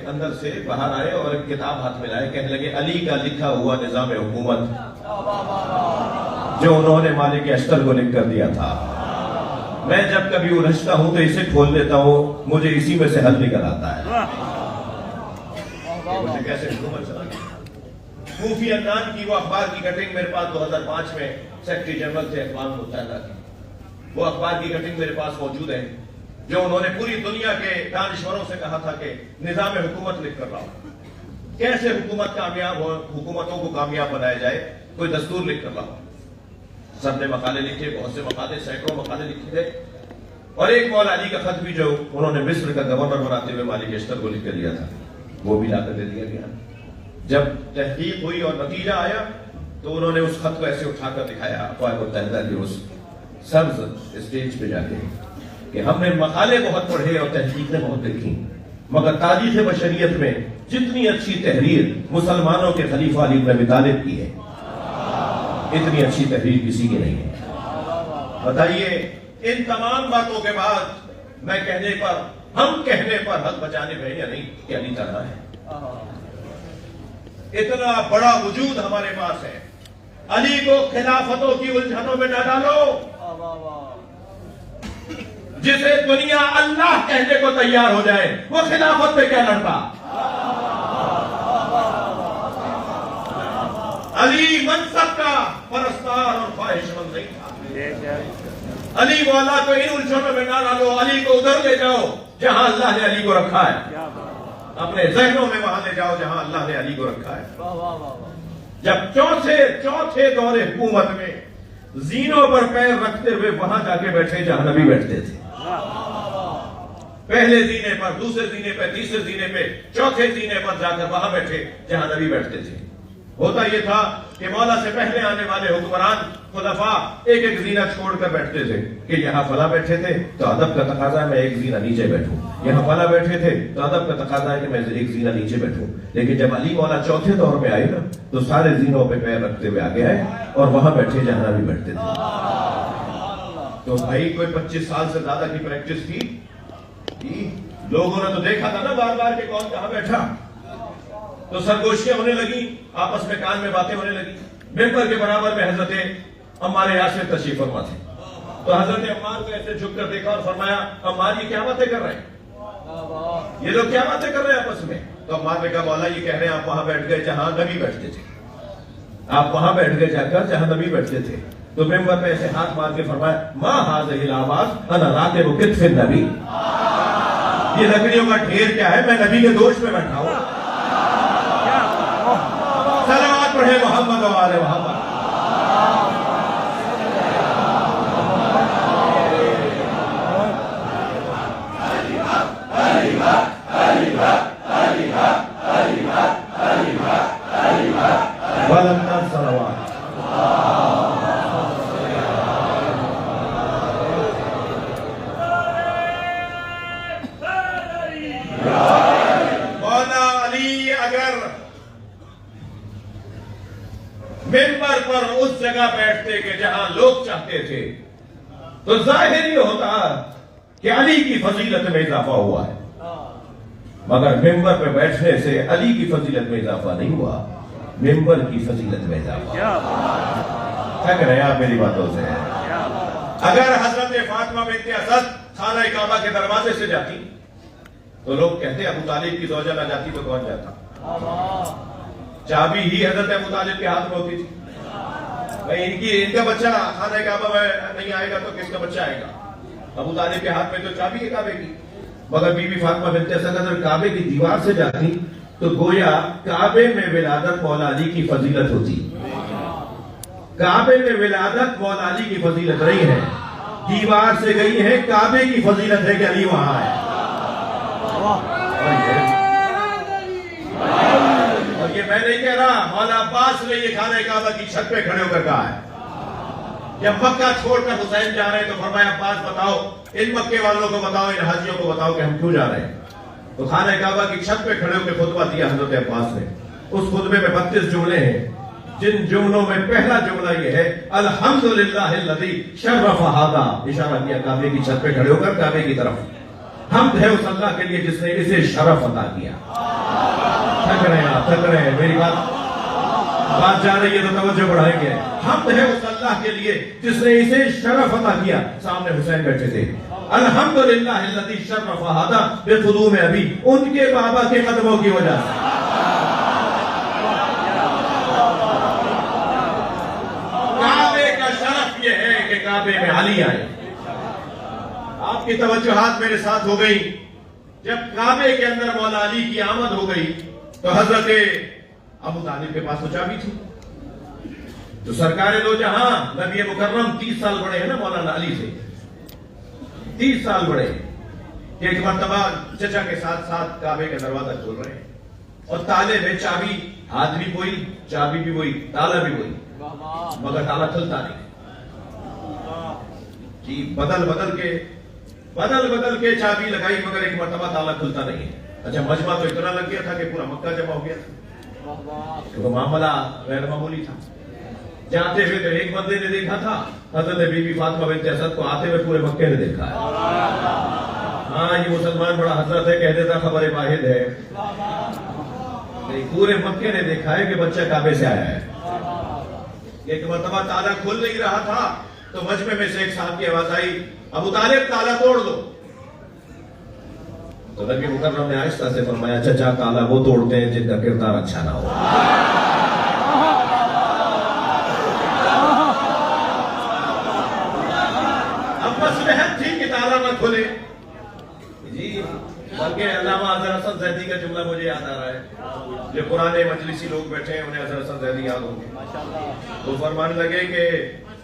Speaker 3: اندر سے باہر آئے اور ایک کتاب ہاتھ میں لائے، کہنے لگے علی کا لکھا ہوا نظام حکومت جو انہوں نے مالک اشتر کو لکھ کر دیا تھا، میں جب کبھی الجھتا ہوں تو اسے کھول لیتا ہوں، مجھے اسی میں سے حل نکل آتا ہے۔ مجھے کیسے حکومت چلانی؟ کوفی عنان کی وہ اخبار کی کٹنگ میرے پاس 2005 میں سیکرٹری جنرل تھے اقوام متحدہ کی، وہ اخبار کی کٹنگ میرے پاس موجود ہے جو انہوں نے پوری دنیا کے دانشوروں سے کہا تھا کہ نظام حکومت لکھ کر لاؤ، کیسے حکومت کامیاب ہو، حکومتوں کو کامیاب بنایا جائے، کوئی دستور لکھ کر لاؤ۔ سب نے مقالے لکھے، بہت سے مقالے، سینکڑوں مقالے لکھے تھے، اور ایک مولا علی کا خط بھی جو انہوں نے مصر کا گورنر بناتے ہوئے مالک اشتر کو لکھ کر دیا تھا، وہ بھی لا کر دے دیا گیا۔ جب تحقیق ہوئی اور نتیجہ آیا تو انہوں نے اس خط کو ایسے اٹھا کر دکھایا اقوام متحدہ کی اس سبز اسٹیج پہ جا کے کہ ہم نے مقالے بہت پڑھے اور تحقیقیں بہت لکھی، مگر تاریخ بشریت میں جتنی اچھی تحریر مسلمانوں کے خلیفہ علی بن ابی طالب کی ہے، اتنی اچھی تحریر کسی کی نہیں ہے۔ بتائیے ان تمام باتوں کے بعد ہم کہنے پر حق بچانے میں یا نہیں کہ علی تنہا ہے؟ اتنا بڑا وجود ہمارے پاس ہے، علی کو خلافتوں کی الجھنوں میں نہ ڈالو، جسے دنیا اللہ کہنے کو تیار ہو جائے وہ خلافت پہ کیا لڑتا؟ علی منصب کا پرستار اور خواہش مند نہیں تھا۔ علی والا کو ان الجھنوں میں نہ ڈالو، علی کو ادھر لے جاؤ جہاں اللہ نے علی کو رکھا ہے، اپنے ذہنوں میں وہاں لے جاؤ جہاں اللہ نے علی کو رکھا ہے۔ جب چوتھے دور حکومت میں زینوں پر پیر رکھتے ہوئے وہاں جا کے بیٹھے جہاں نبی بیٹھتے تھے، پہلے زینے پر، دوسرے زینے پہ، تیسرے زینے پہ، چوتھے زینے پر جا کر وہاں بیٹھے جہاں نبی بیٹھتے تھے۔ ہوتا یہ تھا کہ مولا سے پہلے آنے والے حکمران خلفاء ایک ایک زینہ چھوڑ کر بیٹھتے تھے کہ یہاں فلاں بیٹھے تھے تو ادب کا تقاضا ہے میں ایک زینہ نیچے بیٹھوں، یہاں فلاں بیٹھے تھے تو ادب کا تقاضا ہے کہ میں ایک زینہ نیچے بیٹھوں۔ لیکن جب علی مولا چوتھے دور میں آئے نا تو سارے زینوں پہ پیر رکھتے ہوئے آگے آئے اور وہاں بیٹھے جہاں نبی بیٹھتے تھے۔ تو بھائی کوئی 25 سال سے زیادہ کی پریکٹس کی، لوگوں نے تو دیکھا تھا نا بار بار کہ کون کہاں بیٹھا، تو سرگوشیاں ہونے لگی، آپس میں کان میں باتیں ہونے لگی۔ ممبر کے برابر میں حضرت عمار یاسر تشریف فرما تھے، تو حضرت عمار کو ایسے جھک کر دیکھا اور فرمایا عمار یہ کیا باتیں کر رہے ہیں، یہ لوگ کیا باتیں کر رہے ہیں آپس میں؟ تو عمار نے کہا مولا یہ کہہ رہے ہیں آپ وہاں بیٹھ گئے جہاں نبی بیٹھتے تھے، آپ وہاں بیٹھ گئے جا کر جہاں نبی بیٹھتے تھے۔ تو ممبر پہ ایسے ہاتھ مار کے فرمایا ما هذه الاواز انا راکب کتف النبی، یہ لکڑیوں کا ڈھیر کیا ہے، میں نبی کے دوش میں بیٹھا ہوں۔ صلوات پڑھے محمد و آل محمد۔ ولن صلوات مولا علی اگر ممبر پر اس جگہ بیٹھتے کہ جہاں لوگ چاہتے تھے تو ظاہر ہی ہوتا کہ علی کی فضیلت میں اضافہ ہوا ہے، مگر ممبر پہ بیٹھنے سے علی کی فضیلت میں اضافہ نہیں ہوا، ممبر کی فضیلت میں اضافہ۔ تھک رہے ہیں آپ میری باتوں سے؟ اگر حضرت فاطمہ بنت اسد خانہ کعبہ کے دروازے سے جاتی تو لوگ کہتے ابو طالب کی زوجہ نہ جاتی تو کون جاتا؟ چابی ہی حضرت ابو طالب کے ہاتھ میں ہوتی تھی، ان کا بچہ خانہ کعبہ میں نہیں آئے گا تو کس کا بچہ آئے گا؟ ابو طالب کے ہاتھ میں تو چابی ہے کعبے کی۔ مگر بی بی فاطمہ بنت اسد اگر کعبے کی دیوار سے جاتی تو گویا کعبے میں ولادت مولا علی کی فضیلت ہوتی، کعبے میں ولادت مولا علی کی فضیلت نہیں ہے، دیوار سے گئی ہے، کعبے کی فضیلت ہے کہ علی وہاں ہے۔ اور یہ میں نہیں کہہ رہا، مولا عباس نے یہ خانہ کعبہ کی چھت پہ کھڑے ہو کر کہا ہے، جب مکہ چھوڑ کر حسین جا رہے ہیں تو فرمایا عباس بتاؤ، ان مکے والوں کو بتاؤ، ان حاجیوں کو بتاؤ کہ ہم کیوں جا رہے ہیں؟ تو خانہ کعبہ کی چھت پہ کھڑے ہو کے خطبہ دیا حضرت عباس نے. اس خطبے میں 32 جملے ہیں، جن جملوں میں پہلا جملہ یہ ہے الحمدللہ الذی شرف ھذا، اشارہ کیا کعبے کی چھت پہ کھڑے ہو کر کعبے کی طرف. حمد ہے اس اللہ کے لیے جس نے اسے شرف عطا کیا. تھک رہے ہیں میری بات جا رہی ہے تو توجہ بڑھائیں گے. حمد ہے اس اللہ کے لیے جس نے اسے شرف عطا کیا. سامنے حسین بیٹھے تھے. الحمدللہ الذی شرف ھذا بقدوم ابی، ان کے بابا کے قدموں کی وجہ سے. کعبے کا شرف یہ ہے کہ کعبے میں علی آئے. آپ کی توجہات میرے ساتھ ہو گئی. جب کعبے کے اندر مولا علی کی آمد ہو گئی تو حضرت ابو طالب کے پاس تو چابی تھی. تو سرکار دو جہاں نبی مکرم 30 سال بڑے ہیں نا مولانا علی سے، 30 سال بڑے کہ ایک مرتبہ چچا کے ساتھ ساتھ کعبے کا دروازہ کھول رہے ہیں اور تالے میں چابی، ہاتھ بھی وہی، چابی بھی وہی، تالا بھی وہی، مگر تالا کھلتا نہیں. جی بدل کے چابی لگائی مگر ایک مرتبہ تالا کھلتا نہیں ہے. اچھا مجمع تو اتنا لگ گیا تھا کہ پورا مکہ جمع ہو گیا تھا کیونکہ معاملہ غیر معمولی تھا. جاتے ہوئے تو ایک بندے نے دیکھا تھا، حضرت بی بی فاطمہ بنت اسد کو آتے ہوئے پورے مکے نے دیکھا ہے. ہاں یہ مسلمان بڑا حضرت ہے، کہہ دیتا خبر واحد ہے. پورے مکے نے دیکھا ہے کہ بچہ کعبے سے آیا ہے. ایک مرتبہ تالا کھل نہیں رہا تھا تو مجمع میں سے ایک صاحب کی آواز آئی، ابو طالب تالا توڑ دو. تو نبی مکرم نے آہستہ سے فرمایا، چچا تالا وہ توڑتے ہیں جن کا کردار اچھا نہ ہو. اب مصلحت تھی کہ تالا نہ کھلے. جی بلکہ علامہ اظہر حسن زیدی کا جملہ مجھے یاد آ رہا ہے. جو پرانے مجلسی لوگ بیٹھے ہیں انہیں اظہر حسن زیدی یاد ہوں گے. تو فرمانے لگے کہ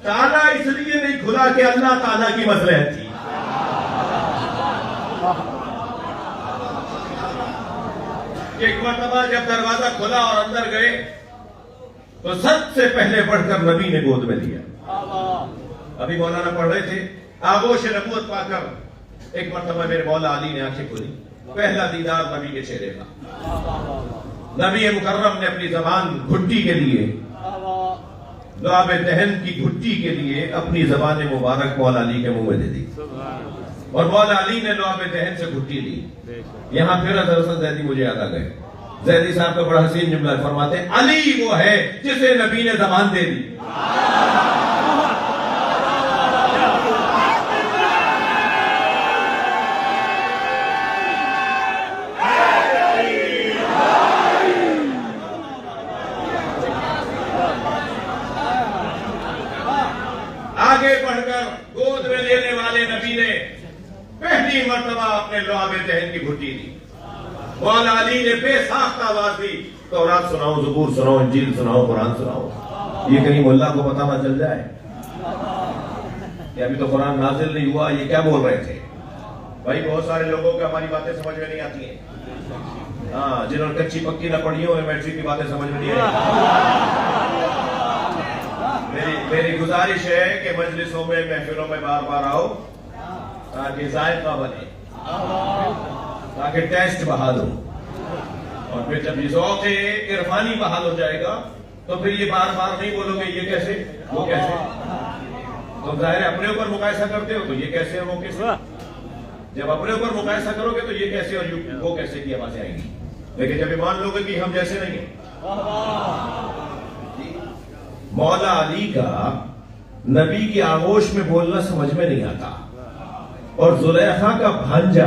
Speaker 3: تالا اس لیے نہیں کھلا کہ اللہ تعالیٰ کی مصلحت تھی. ایک مرتبہ جب دروازہ کھلا اور اندر گئے تو سب سے پہلے بڑھ کر نبی نے گود میں لیا. ابھی مولانا پڑھ رہے تھے، آغوش نبوت پا کر ایک مرتبہ میرے مولا علی نے آنکھیں کھولی. پہلا دیدار نبی کے چہرے کا. نبی مکرم نے اپنی زبان گھٹی کے لیے، لعاب دہن کی گھٹی کے لیے اپنی زبان مبارک مولا علی کے منہ میں دے دی اور مولا علی نے لعاب دہن سے گھٹی لی. یہاں پھر حضرت حسن زیدی مجھے یاد آ گئے. زیدی صاحب کا بڑا حسین جملہ فرماتے ہیں، علی وہ ہے جسے نبی نے زبان دے دی. آگے بڑھ کر گود میں لینے والے نبی نے پہلی مرتبہ اپنے لعاب دہن کی گھٹی دی. مولا علی نے بے ساختہ آواز دی، تورات سناؤ، زبور سناؤ، انجیل سناؤ، قرآن سناؤ. یہ کہیں ملا کو پتہ نہ چل جائے کہ ابھی تو قرآن نازل نہیں ہوا، یہ کیا بول رہے تھے. بھائی بہت سارے لوگوں کو ہماری باتیں سمجھ میں نہیں آتی ہیں. ہاں جنہوں نے کچی پکی نہ پڑھی ہو میٹرک کی باتیں سمجھ میں نہیں آئی. میری گزارش ہے کہ مجلسوں میں، محفلوں میں بار بار آؤ تاکہ ذائقہ بنے، تاکہ ٹیسٹ بحال ہو. اور پھر جب یہ ذوق عرفانی بحال ہو جائے گا تو پھر یہ بار بار نہیں بولو گے یہ کیسے وہ کیسے. تو ظاہر ہے اپنے اوپر مقایسہ کرتے ہو تو یہ کیسے وہ کیسے. جب اپنے اوپر مقایسہ کرو گے تو یہ کیسے اور وہ کیسے کی آوازیں آئیں گی. لیکن جب ایمان لوگے کہ ہم جیسے نہیں ہیں. مولا علی کا نبی کی آغوش میں بولنا سمجھ میں نہیں آتا اور زلیخا کا بھانجا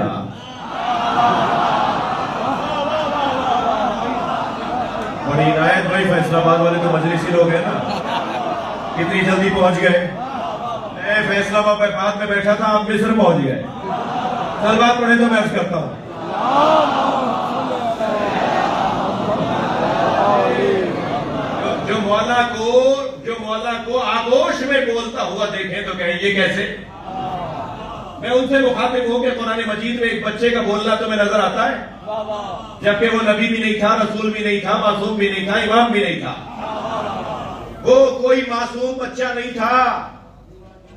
Speaker 3: بڑی عنایت. بھائی فیصل آباد والے تو مجلسی لوگ ہیں نا، کتنی جلدی پہنچ گئے. میں فیصل آباد میں بیٹھا تھا، آپ مصر پہنچ گئے. سلوات پڑھے تو میں عرض کرتا ہوں. جو مولا کو آغوش میں بولتا ہوا دیکھیں تو کہیں یہ کیسے. میں ان سے مخاطب ہوں کہ قرآن مجید میں ایک بچے کا بولنا تمہیں نظر آتا ہے جبکہ وہ نبی بھی نہیں تھا، رسول بھی نہیں تھا، معصوم بھی نہیں تھا، امام بھی نہیں تھا. وہ کوئی معصوم بچہ نہیں تھا.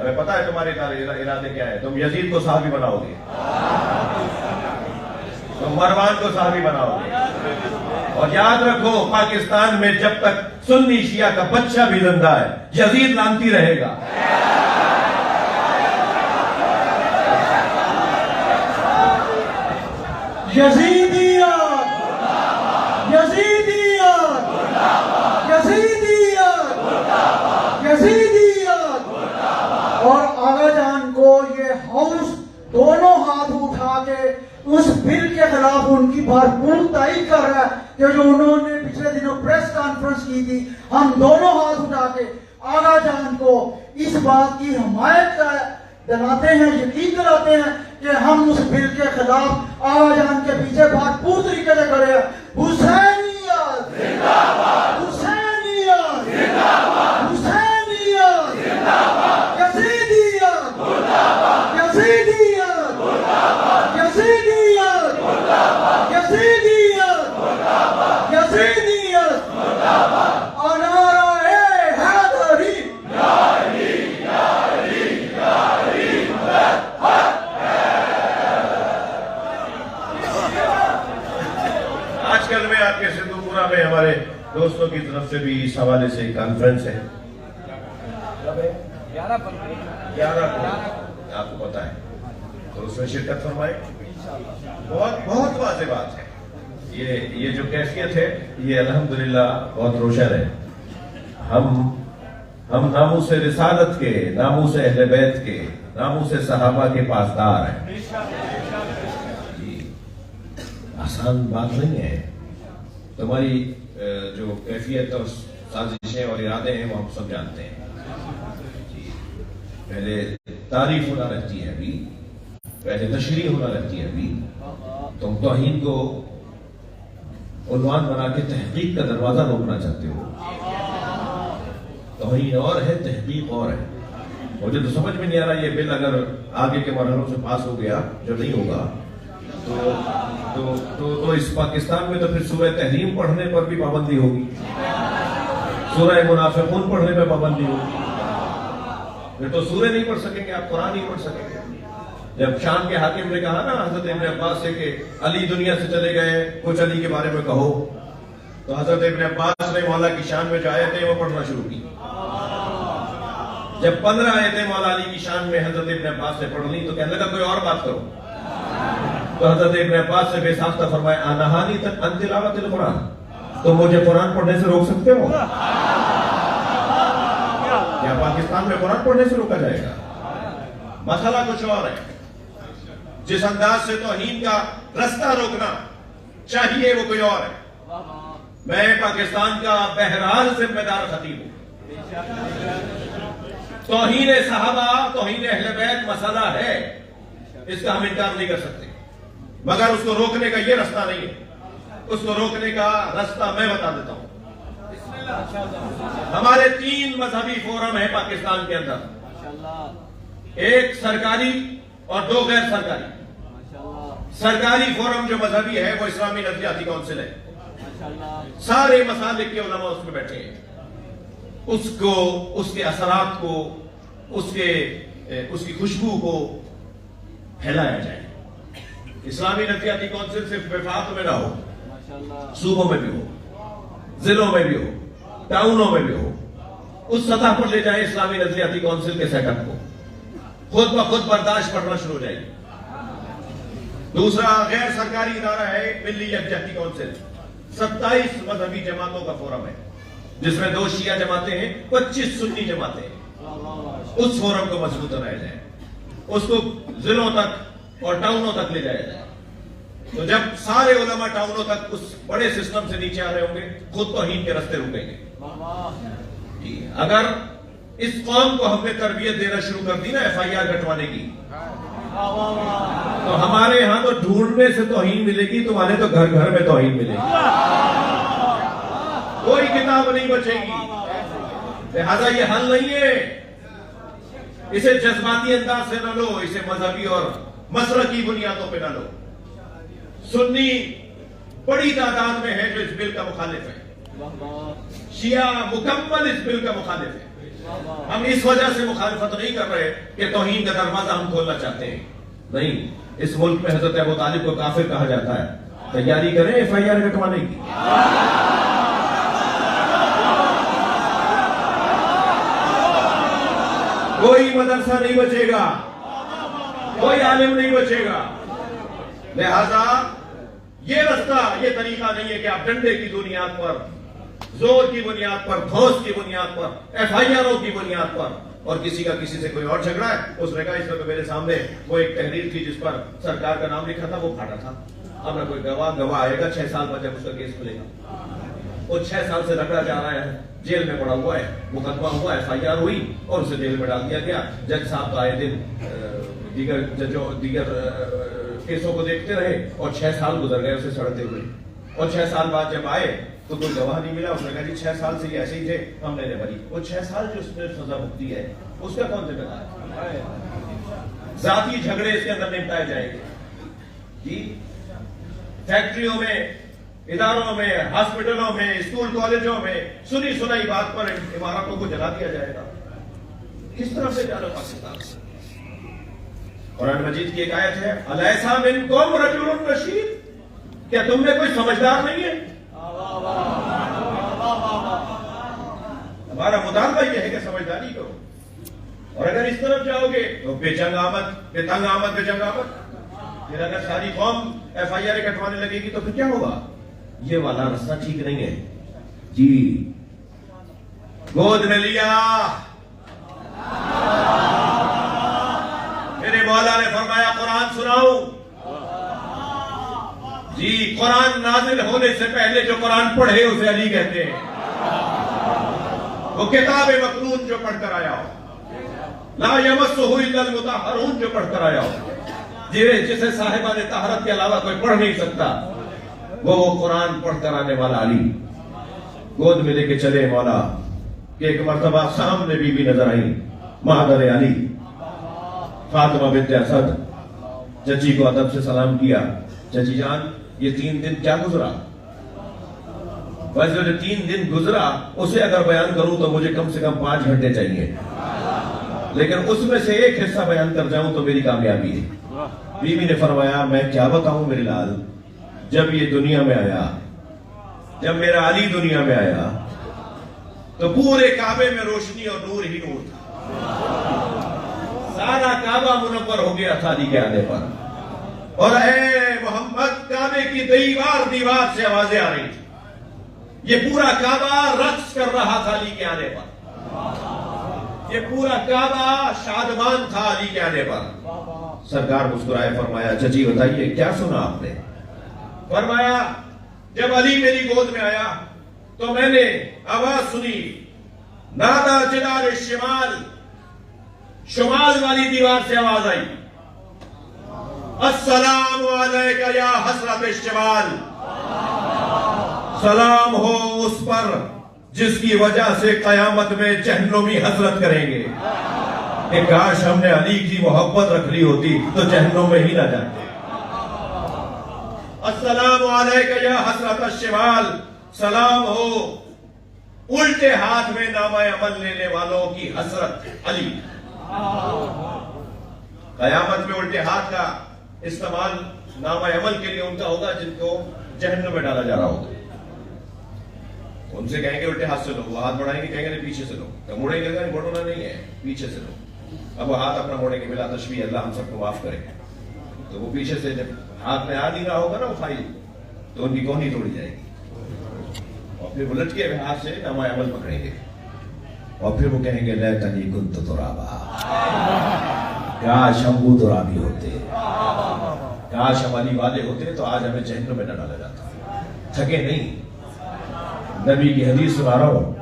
Speaker 3: ہمیں پتا ہے تمہارے ارادے کیا ہے. تم یزید کو صحابی بناؤ گے, تم مروان کو صحابی بناؤ گے. اور یاد رکھو پاکستان میں جب تک سنی شیعہ کا بچہ بھی زندہ ہے یزید لانتی رہے گا.
Speaker 1: یزیدیت یزیدیت یزیدیت یزیدیت. اور آغا جان کو یہ ہاؤس دونوں ہاتھ اٹھا کے اس بل کے خلاف ان کی بھرپور تائید کر رہا ہے کہ جو انہوں نے پچھلے دنوں پریس کانفرنس کی تھی. ہم دونوں ہاتھ اٹھا کے آغا جان کو اس بات کی حمایت دلاتے ہیں, یقین دلاتے ہیں کہ ہم اس بل کے خلاف آغا جان کے پیچھے بھرپور طریقے سے کھڑے ہیں. حسینیت زندہ باد, حسینیت زندہ باد, حسینیت زندہ باد, یزیدیت زندہ باد, یزیدیت زندہ باد, یزیدیت زندہ باد, یزیدیت زندہ باد, یزیدیت زندہ باد. اور نعرہ حیدری یا علی یا علی یا علی
Speaker 3: آج کل میں آپ کے سندھو پورہ میں ہمارے دوستوں کی طرف سے بھی اس حوالے سے کانفرنس ہے 11 کو, آپ کو پتا ہے, تو اس میں شرکت فرمائے. بہت واضح بات ہے. یہ جو کیفیت ہے یہ الحمدللہ بہت روشن ہے. ہم ناموس رسالت کے, ناموس اہل بیت کے, ناموس صحابہ کے پاسدار ہیں. آسان بات نہیں ہے. تمہاری جو کیفیت اور سازشیں اور ارادے ہیں وہ ہم سب جانتے ہیں. پہلے تعریف ہونا رہتی ہے ابھی, پہلے تشریح ہونا رہتی ہے ابھی. تم توہین کو عنوان بنا کے تحقیق کا دروازہ روکنا چاہتے ہو. توہین اور ہے, تحقیق اور ہے. مجھے تو سمجھ میں نہیں آ رہا یہ بل اگر آگے کے مرحلوں سے پاس ہو گیا, جو نہیں ہوگا, تو اس پاکستان میں تو پھر سورہ تحریم پڑھنے پر بھی پابندی ہوگی, سورہ منافقون پڑھنے پہ پابندی ہوگی. پھر تو سورہ نہیں پڑھ سکیں گے آپ, قرآن نہیں پڑھ سکیں گے. جب شام کے حاکم نے کہا نا حضرت ابن عباس سے کہ علی دنیا سے چلے گئے, کچھ علی کے بارے میں کہو, تو حضرت ابن عباس نے مولا کی شان میں جو آیتیں وہ پڑھنا شروع کی. جب 15 آیتیں مولا علی کی شان میں حضرت ابن عباس نے پڑھ لی تو کہنے لگا کوئی اور بات کرو. تو حضرت ابن عباس سے بے ساختہ فرمایا انہانی تک ان تلاوت القرآن, تو مجھے قرآن پڑھنے سے روک سکتے ہو؟ کیا پاکستان میں قرآن پڑھنے سے روکا جائے گا؟ مسئلہ کچھ اور ہے. جس انداز سے توہین کا رستہ روکنا چاہیے وہ کوئی اور ہے. میں پاکستان کا بہرحال ذمہ دار خطیب ہوں. توہین صحابہ, توہین اہل بیت مسئلہ ہے, اس کا ہم انکار نہیں کر سکتے, مگر اس کو روکنے کا یہ رستہ نہیں ہے. اس کو روکنے کا رستہ میں بتا دیتا ہوں. ہمارے 3 مذہبی فورم ہیں پاکستان کے اندر, ایک سرکاری اور 2 غیر سرکاری. سرکاری فورم جو مذہبی ہے وہ اسلامی نظریاتی کونسل ہے. سارے مسالک کے علماء اس میں بیٹھے ہیں. اس کو, اس کے اثرات کو, اس کی خوشبو کو پھیلایا جائے. اسلامی نظریاتی کونسل صرف وفاق میں نہ ہو, صوبوں میں بھی ہو, ضلعوں میں بھی ہو, ٹاؤنوں میں بھی ہو. اس سطح پر لے جائے اسلامی نظریاتی کونسل کے سیٹ اپ کو. خود بخود برداشت پڑھنا شروع ہو جائے گی. دوسرا غیر سرکاری ادارہ ہے ملی یکجہتی کونسل. 27 مذہبی جماعتوں کا فورم ہے, جس میں 2 شیعہ جماعتیں ہیں, 25 سنی جماعتیں ہیں. اس فورم کو مضبوط بنایا جائے, اس کو ضلعوں تک اور ٹاؤنوں تک لے جایا جائے. تو جب سارے علماء ٹاؤنوں تک اس بڑے سسٹم سے نیچے آ رہے ہوں گے, خود توہین کے رستے رکیں گے. اگر اس قوم کو ہم نے تربیت دینا شروع کر دی نا FIR کٹوانے کی, تو ہمارے یہاں تو ڈھونڈنے سے توہین ملے گی, تمہارے تو گھر گھر میں توہین ملے گی. کوئی کتاب نہیں بچے گی. لہذا یہ حل نہیں ہے. اسے جذباتی انداز سے نہ لو, اسے مذہبی اور مسلکی بنیادوں پہ نہ لو. سنی بڑی تعداد میں ہے جو اس بل کا مخالف ہے. شیعہ مکمل اس بل کا مخالف ہے. ہم اس وجہ سے مخالفت نہیں کر رہے کہ توہین کا دروازہ ہم کھولنا چاہتے ہیں، نہیں، اس ملک میں حضرت ابو طالب کو کافر کہا جاتا ہے، تیاری کریں ایف آئی آر کٹوانے کی۔ کوئی مدرسہ نہیں بچے گا، کوئی عالم نہیں بچے گا، لہذا یہ رستہ، یہ طریقہ نہیں ہے کہ آپ ڈنڈے کی بنیاد پر، زور کی بنیاد پر، ٹھوس کی بنیاد پر، ایف آئی آروں کی بنیاد پر، اور کسی کا کسی سے کوئی اور جھگڑا ہے، اس نے کہا اس وقت میرے سامنے وہ ایک تحریر تھی جس پر سرکار کا نام لکھا تھا، وہ پھاٹا تھا، اب نہ کوئی گواہ آئے گا 6 سال بعد جب اس کا کیس کھلے گا، وہ 6 سال سے رگڑا جا رہا ہے، جیل میں پڑا ہوا ہے، مقدمہ ہوا، ایف آئی آر ہوئی اور اسے جیل میں ڈال دیا گیا۔ جج صاحب تو آئے دن دیگر کیسوں کو دیکھتے رہے اور 6 سال گزر گئے اسے سڑتے ہوئے، اور 6 سال بعد جب آئے تو کوئی گواہ نہیں ملا، اس نے کہا جی 6 سال سے یہ ایسے ہی تھے، ہم نے بری، وہ 6 سال جو اس نے سزا بھگتی ہے اس کا کون ذمہ دار ہے؟ ذاتی جھگڑے اس کے اندر نمٹائے جائیں گے جی، فیکٹریوں میں، اداروں میں، ہاسپٹلوں میں، اسکول کالجوں میں سنی سنائی بات پر عمارتوں کو جلا دیا جائے گا، کس طرف سے جا رہا پاکستان سے؟ قرآن مجید کی ایک آیت ہے الیسا منکم رجل رشید، کیا تم میں کوئی سمجھدار نہیں ہے؟ ہمارا مطالبہ یہ ہے کہ سمجھداری کرو، اور اگر اس طرف جاؤ گے تو بے جنگ آمد، بے تنگ آمد، بے جنگ آمد، پھر اگر ساری قوم ایف آئی آر کٹوانے لگے گی تو پھر کیا ہوگا؟ یہ والا رستہ ٹھیک نہیں ہے جی۔ گود میں لیا، میرے مولا نے فرمایا قرآن سناؤں جی، قرآن نازل ہونے سے پہلے جو قرآن پڑھے اسے علی کہتے ہیں، وہ کتاب مکنون جو پڑھ کر آیا ہو، لا یمسہ الا المطہرون جو پڑھ کر آیا ہو، جسے صاحبان طہارت کے علاوہ کوئی پڑھ نہیں سکتا، وہ قرآن پڑھ کر آنے والا علی گود میں لے کے چلے مولا کہ ایک مرتبہ سامنے بی بی نظر آئی، مادر علی فاطمہ بنت اسد، چچی کو ادب سے سلام کیا، چچی جان یہ 3 دن کیا گزرا؟ بس جو 3 دن گزرا اسے اگر بیان کروں تو مجھے کم سے کم 5 گھنٹے چاہیے، لیکن اس میں سے ایک حصہ بیان کر جاؤں تو میری کامیابی ہے۔ بی بی نے فرمایا میں کیا بتاؤں میرے لال، جب یہ دنیا میں آیا، جب میرا علی دنیا میں آیا تو پورے کعبے میں روشنی اور نور ہی نور تھا، سارا کعبہ منور ہو گیا تھا علی کے آنے پر، اور اے محمد کعبے کی دیوار دیوار سے آوازیں آ رہی تھی، یہ پورا کعبہ رقص کر رہا تھا علی کے آنے پر، یہ پورا کعبہ شادمان تھا علی کے آنے پر۔ سرکار مسکرائے، فرمایا چچی بتائیے کیا سنا آپ نے؟ فرمایا جب علی میری گود میں آیا تو میں نے آواز سنی، نادا جدار الشمال، شمال والی دیوار سے آواز آئی، السلام علیکہ یا حسرت الشمال، سلام ہو اس پر جس کی وجہ سے قیامت میں جہنمی حسرت کریں گے، کہ کاش ہم نے علی کی محبت رکھ لی ہوتی تو جہنم میں ہی نہ جاتے۔ السلام علیکہ یا حسرت الشمال، سلام ہو الٹے ہاتھ میں نامہ عمل لینے والوں کی حسرت علی۔ قیامت میں الٹے ہاتھ کا استعمال نامہ عمل کے لیے ان کا ہوگا جن کو جہنم میں ڈالا جا رہا ہوگا، ان سے کہیں گے الٹے ہاتھ سے لو، وہ ہاتھ بڑھائیں گے، کہیں گے پیچھے سے لو، تو مڑیں گے بڑھنا نہیں ہے، پیچھے سے لو، اب وہ ہاتھ اپنا موڑیں گے، بلا تشبیہ اللہ ہم سب کو معاف کرے، تو وہ پیچھے سے جب ہاتھ میں آ نہیں رہا ہوگا نا وہ فائل، تو ان کی کونی توڑی جائے گی، اور پھر الٹ کے ہاتھ سے نامہ عمل پکڑیں گے، اور پھر وہ کہیں گے لیتنی کنت ترابا، کاش ہم وہ ترابی ہوتے، کاش ہم علی والے ہوتے تو آج ہمیں جہنم میں نہ ڈالا جاتا۔ تھکے نہیں، نبی کی حدیث سنا رہا ہوں،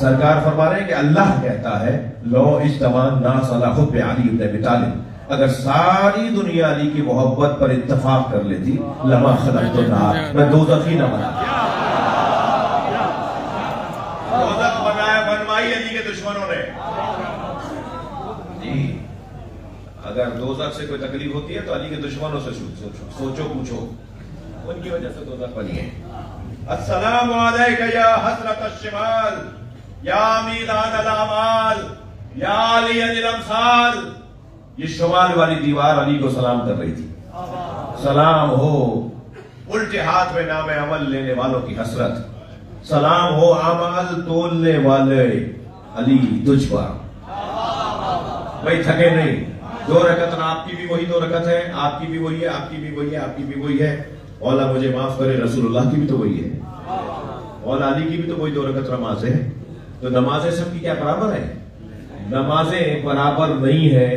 Speaker 3: سرکار فرما رہے ہیں کہ اللہ کہتا ہے لو اجتماع الناس علی حب علی بن ابی طالب، اگر ساری دنیا علی کی محبت پر اتفاق کر لیتی لما خلقت النار، میں دوزخ ہی نہ بناتا۔ دوزخ بنوائی علی کے دشمنوں نے جی، اگر دوزخ سے کوئی تکلیف ہوتی ہے تو علی کے دشمنوں سے سوچو پوچھو، ان کی وجہ سے دوزخ بنی ہے۔ السلام علیکہ یا حسرت الشمال، یا میدان الاعمال یا علی الامثال. یہ شمال والی دیوار علی کو سلام کر رہی تھی. سلام ہو الٹے ہاتھ میں نام عمل لینے والوں کی حسرت. سلام ہو اعمال تولنے والے علی تجھ پر. بھائی تھکے نہیں. 2 رکعت آپ کی بھی وہی 2 رکعت ہے, آپ کی بھی وہی ہے, آپ کی بھی وہی ہے, آپ کی بھی وہی ہے. مولا مجھے معاف کرے, رسول اللہ کی بھی تو وہی ہے, مولا علی کی بھی تو وہی 2 رکعت نماز ہے. تو نمازیں سب کی کیا برابر ہے؟ نمازیں برابر نہیں ہے.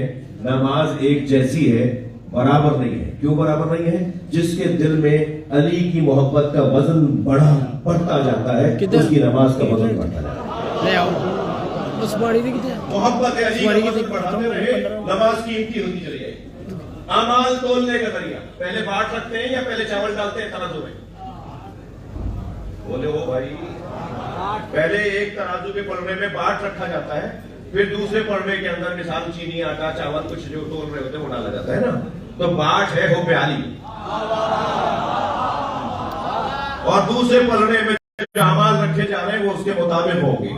Speaker 3: نماز ایک جیسی ہے, برابر نہیں ہے. کیوں برابر نہیں ہے؟ جس کے دل میں علی کی محبت کا وزن بڑھتا جاتا ہے, اس کی نماز کا وزن بڑھتا جاتا ہے. محبت علی کا وزن بڑھاتے رہے, نماز قیمتی ہوتی چلی جائے. اعمال تولنے کا ذریعہ پہلے بانٹ رکھتے ہیں یا پہلے چاول ڈالتے ہیں ترازو میں؟ بولے وہ بھائی, پہلے ایک ترازو کے پڑھنے میں بانٹ رکھا جاتا ہے, پھر دوسرے پڑھنے کے اندر مثال چینی آٹا چاول کچھ جو تول رہے ہوتے ہیں وہ ڈالا جاتا ہے نا. تو بانٹ ہے ہو پیالی, اور دوسرے پڑھنے میں جو اعمال رکھے جا رہے ہیں وہ اس کے مطابق ہوں گے.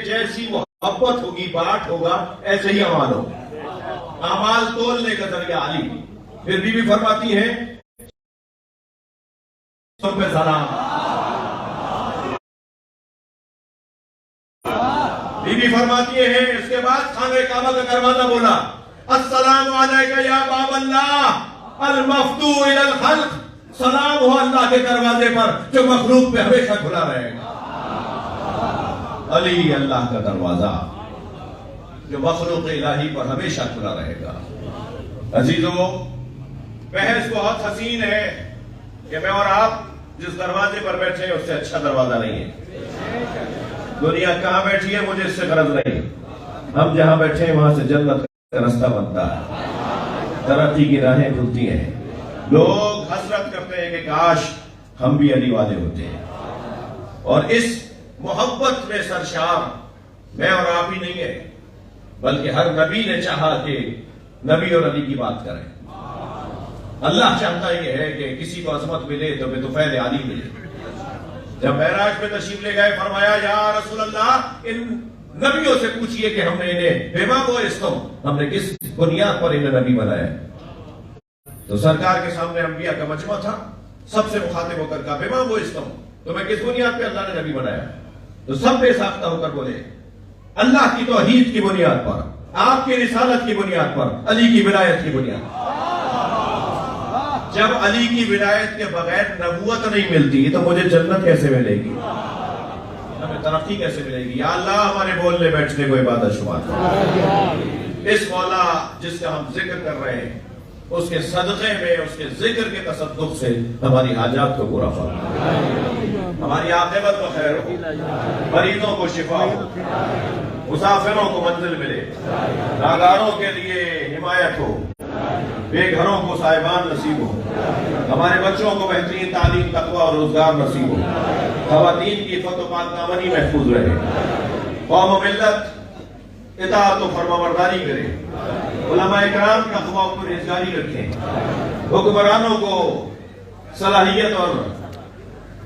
Speaker 3: جیسی محبت ہوگی بانٹ ہوگا, ایسے ہی اعمال ہوگا. اعمال تولنے کا ذریعہ علی. پھر بی بی فرماتی ہے سب پہ سلام. بی بی فرماتی ہے اس کے بعد خانہ کعبہ کا دروازہ بولا, السلام علیکہ یا باب اللہ المفتوح الی الخلق. سلام ہو اللہ کے دروازے پر جو مخلوق پہ ہمیشہ کھلا رہے گا. علی اللہ کا دروازہ جو مخلوق الہی پر ہمیشہ کھلا رہے گا. عزیزو, بحث بہت حسین ہے کہ میں اور آپ جس دروازے پر بیٹھے ہیں اس سے اچھا دروازہ نہیں ہے. دنیا کہاں بیٹھی ہے مجھے اس سے غرض نہیں. ہم جہاں بیٹھے ہیں وہاں سے جنت کا راستہ بنتا ہے, ترقی کی راہیں کھلتی ہیں. لوگ حسرت کرتے ہیں کہ کاش ہم بھی علی والے ہوتے ہیں. اور اس محبت میں سرشار میں اور آپ ہی نہیں ہے, بلکہ ہر نبی نے چاہا کہ نبی اور علی کی بات کریں. اللہ چاہتا یہ ہے کہ کسی کو عظمت ملے تو بے طفیل علی ملے. جب معراج میں تشریف لے گئے فرمایا یا رسول اللہ ان نبیوں سے پوچھئے کہ ہم نے انہیں بما بعثتم, ہم نے کس بنیاد پر انہیں نبی بنایا. تو سرکار کے سامنے انبیاء کا مجمع تھا, سب سے مخاطب ہو کر کہا بما بعثتم, تمہیں کس بنیاد پہ اللہ نے نبی بنایا؟ تو سب بے ساختہ ہو کر بولے اللہ کی توحید کی بنیاد پر, آپ کی رسالت کی بنیاد پر, علی کی ولایت کی بنیاد پر. جب علی کی ولایت کے بغیر نبوت نہیں ملتی تو مجھے جنت کیسے ملے گی, ہمیں ترقی کیسے ملے گی؟ یا اللہ ہمارے بولنے بیٹھنے کو عبادت شمار کر. اس مولا جس کا ہم ذکر کر رہے ہیں اس کے صدقے میں, اس کے ذکر کے تصدق سے ہماری حاجات کو پورا فرما, ہماری عاقبت کو خیر ہو, مریضوں کو شفا ہو, مسافروں کو منزل ملے, ناگاروں کے لیے حمایت ہو, بے گھروں کو صاحبان نصیب ہو, ہمارے بچوں کو بہترین تعلیم تقویٰ اور روزگار نصیب ہو, خواتین کی عفت و پاک دامنی محفوظ رہے, قوم و ملت اطاعت و فرمانبرداری کرے, علماء اکرام کا خواہ و پرہیزگاری رکھیں, حکمرانوں کو صلاحیت اور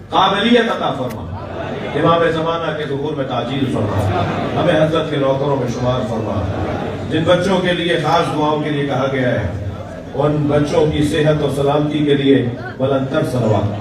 Speaker 3: قابلیت عطا فرما, امام زمانہ کے ظہور میں تاجیل فرما, ہمیں حضرت کے نوکروں میں شمار فرما. جن بچوں کے لیے خاص دعاؤں کے لیے کہا گیا ہے ان بچوں کی صحت اور سلامتی کے لیے بلند تر صلوات.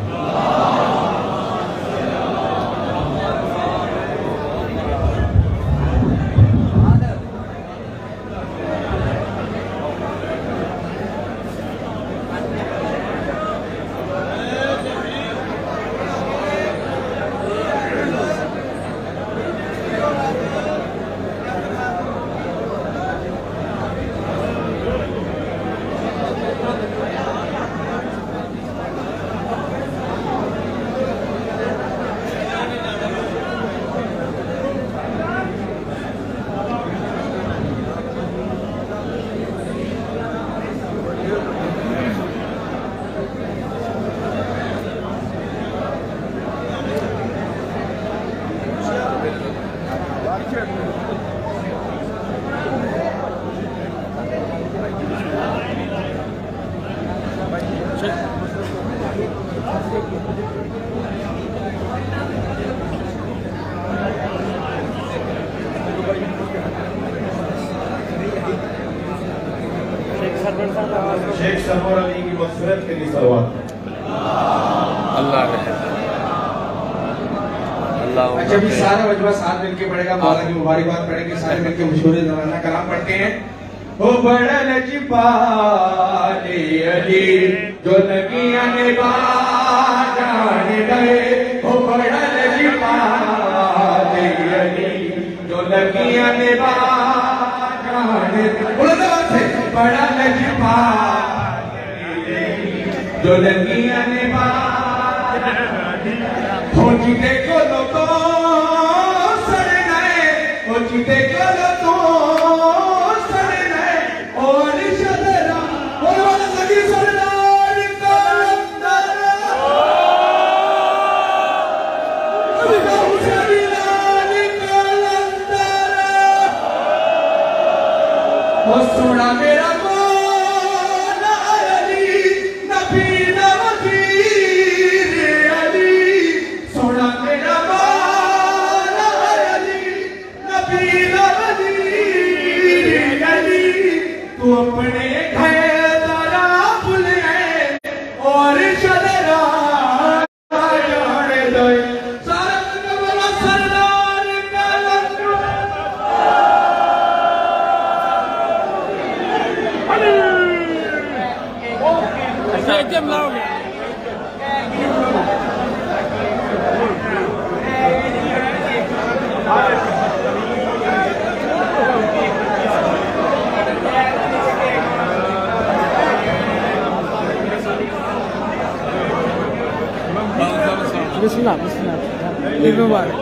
Speaker 3: شیخ سرور علی کی مغفرت کے لیے صلوات
Speaker 4: اللہ رحم اللہ
Speaker 5: اچھا بھی سارا مجمع ساتھ مل کے پڑھے گا، مولا کی مبارکباد پڑھیں گے، سارے مل کے مشہور زمانہ کلام پڑھتے ہیں. او بڑا لجپال علی جو نبیاں نے جان گئے، او بڑا لجپال علی جو نبیاں نے جان گئے، بولو دوبارہ سے، بڑا لجپال علی جو نبیاں نے ہو جیتے کو لو تو سڑ گئے، ہو جیتے کو لو تو سڑ گئے، اور شدرا اور لگی سردار کلندر سردار کلندر وہ سونا میرا مولا علی نبی وزیر علی، سونا میرا مولا علی نبی وزیر علی، تو اپنے گھر ذرا بھول گئے اور شدرا جان دے، سارا بولا سردار کلندر.
Speaker 4: ایک لاؤ بسم اللہ بسم اللہ عید مبارک.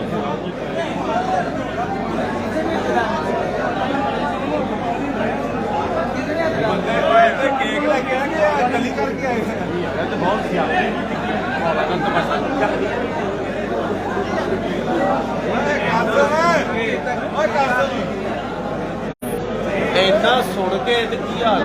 Speaker 3: اتنا سن کے کی حال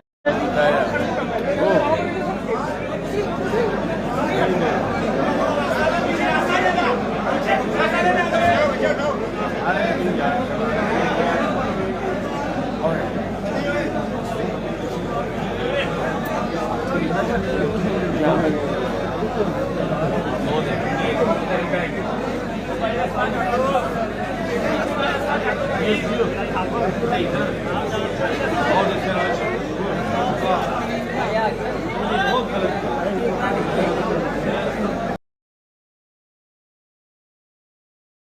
Speaker 4: ایک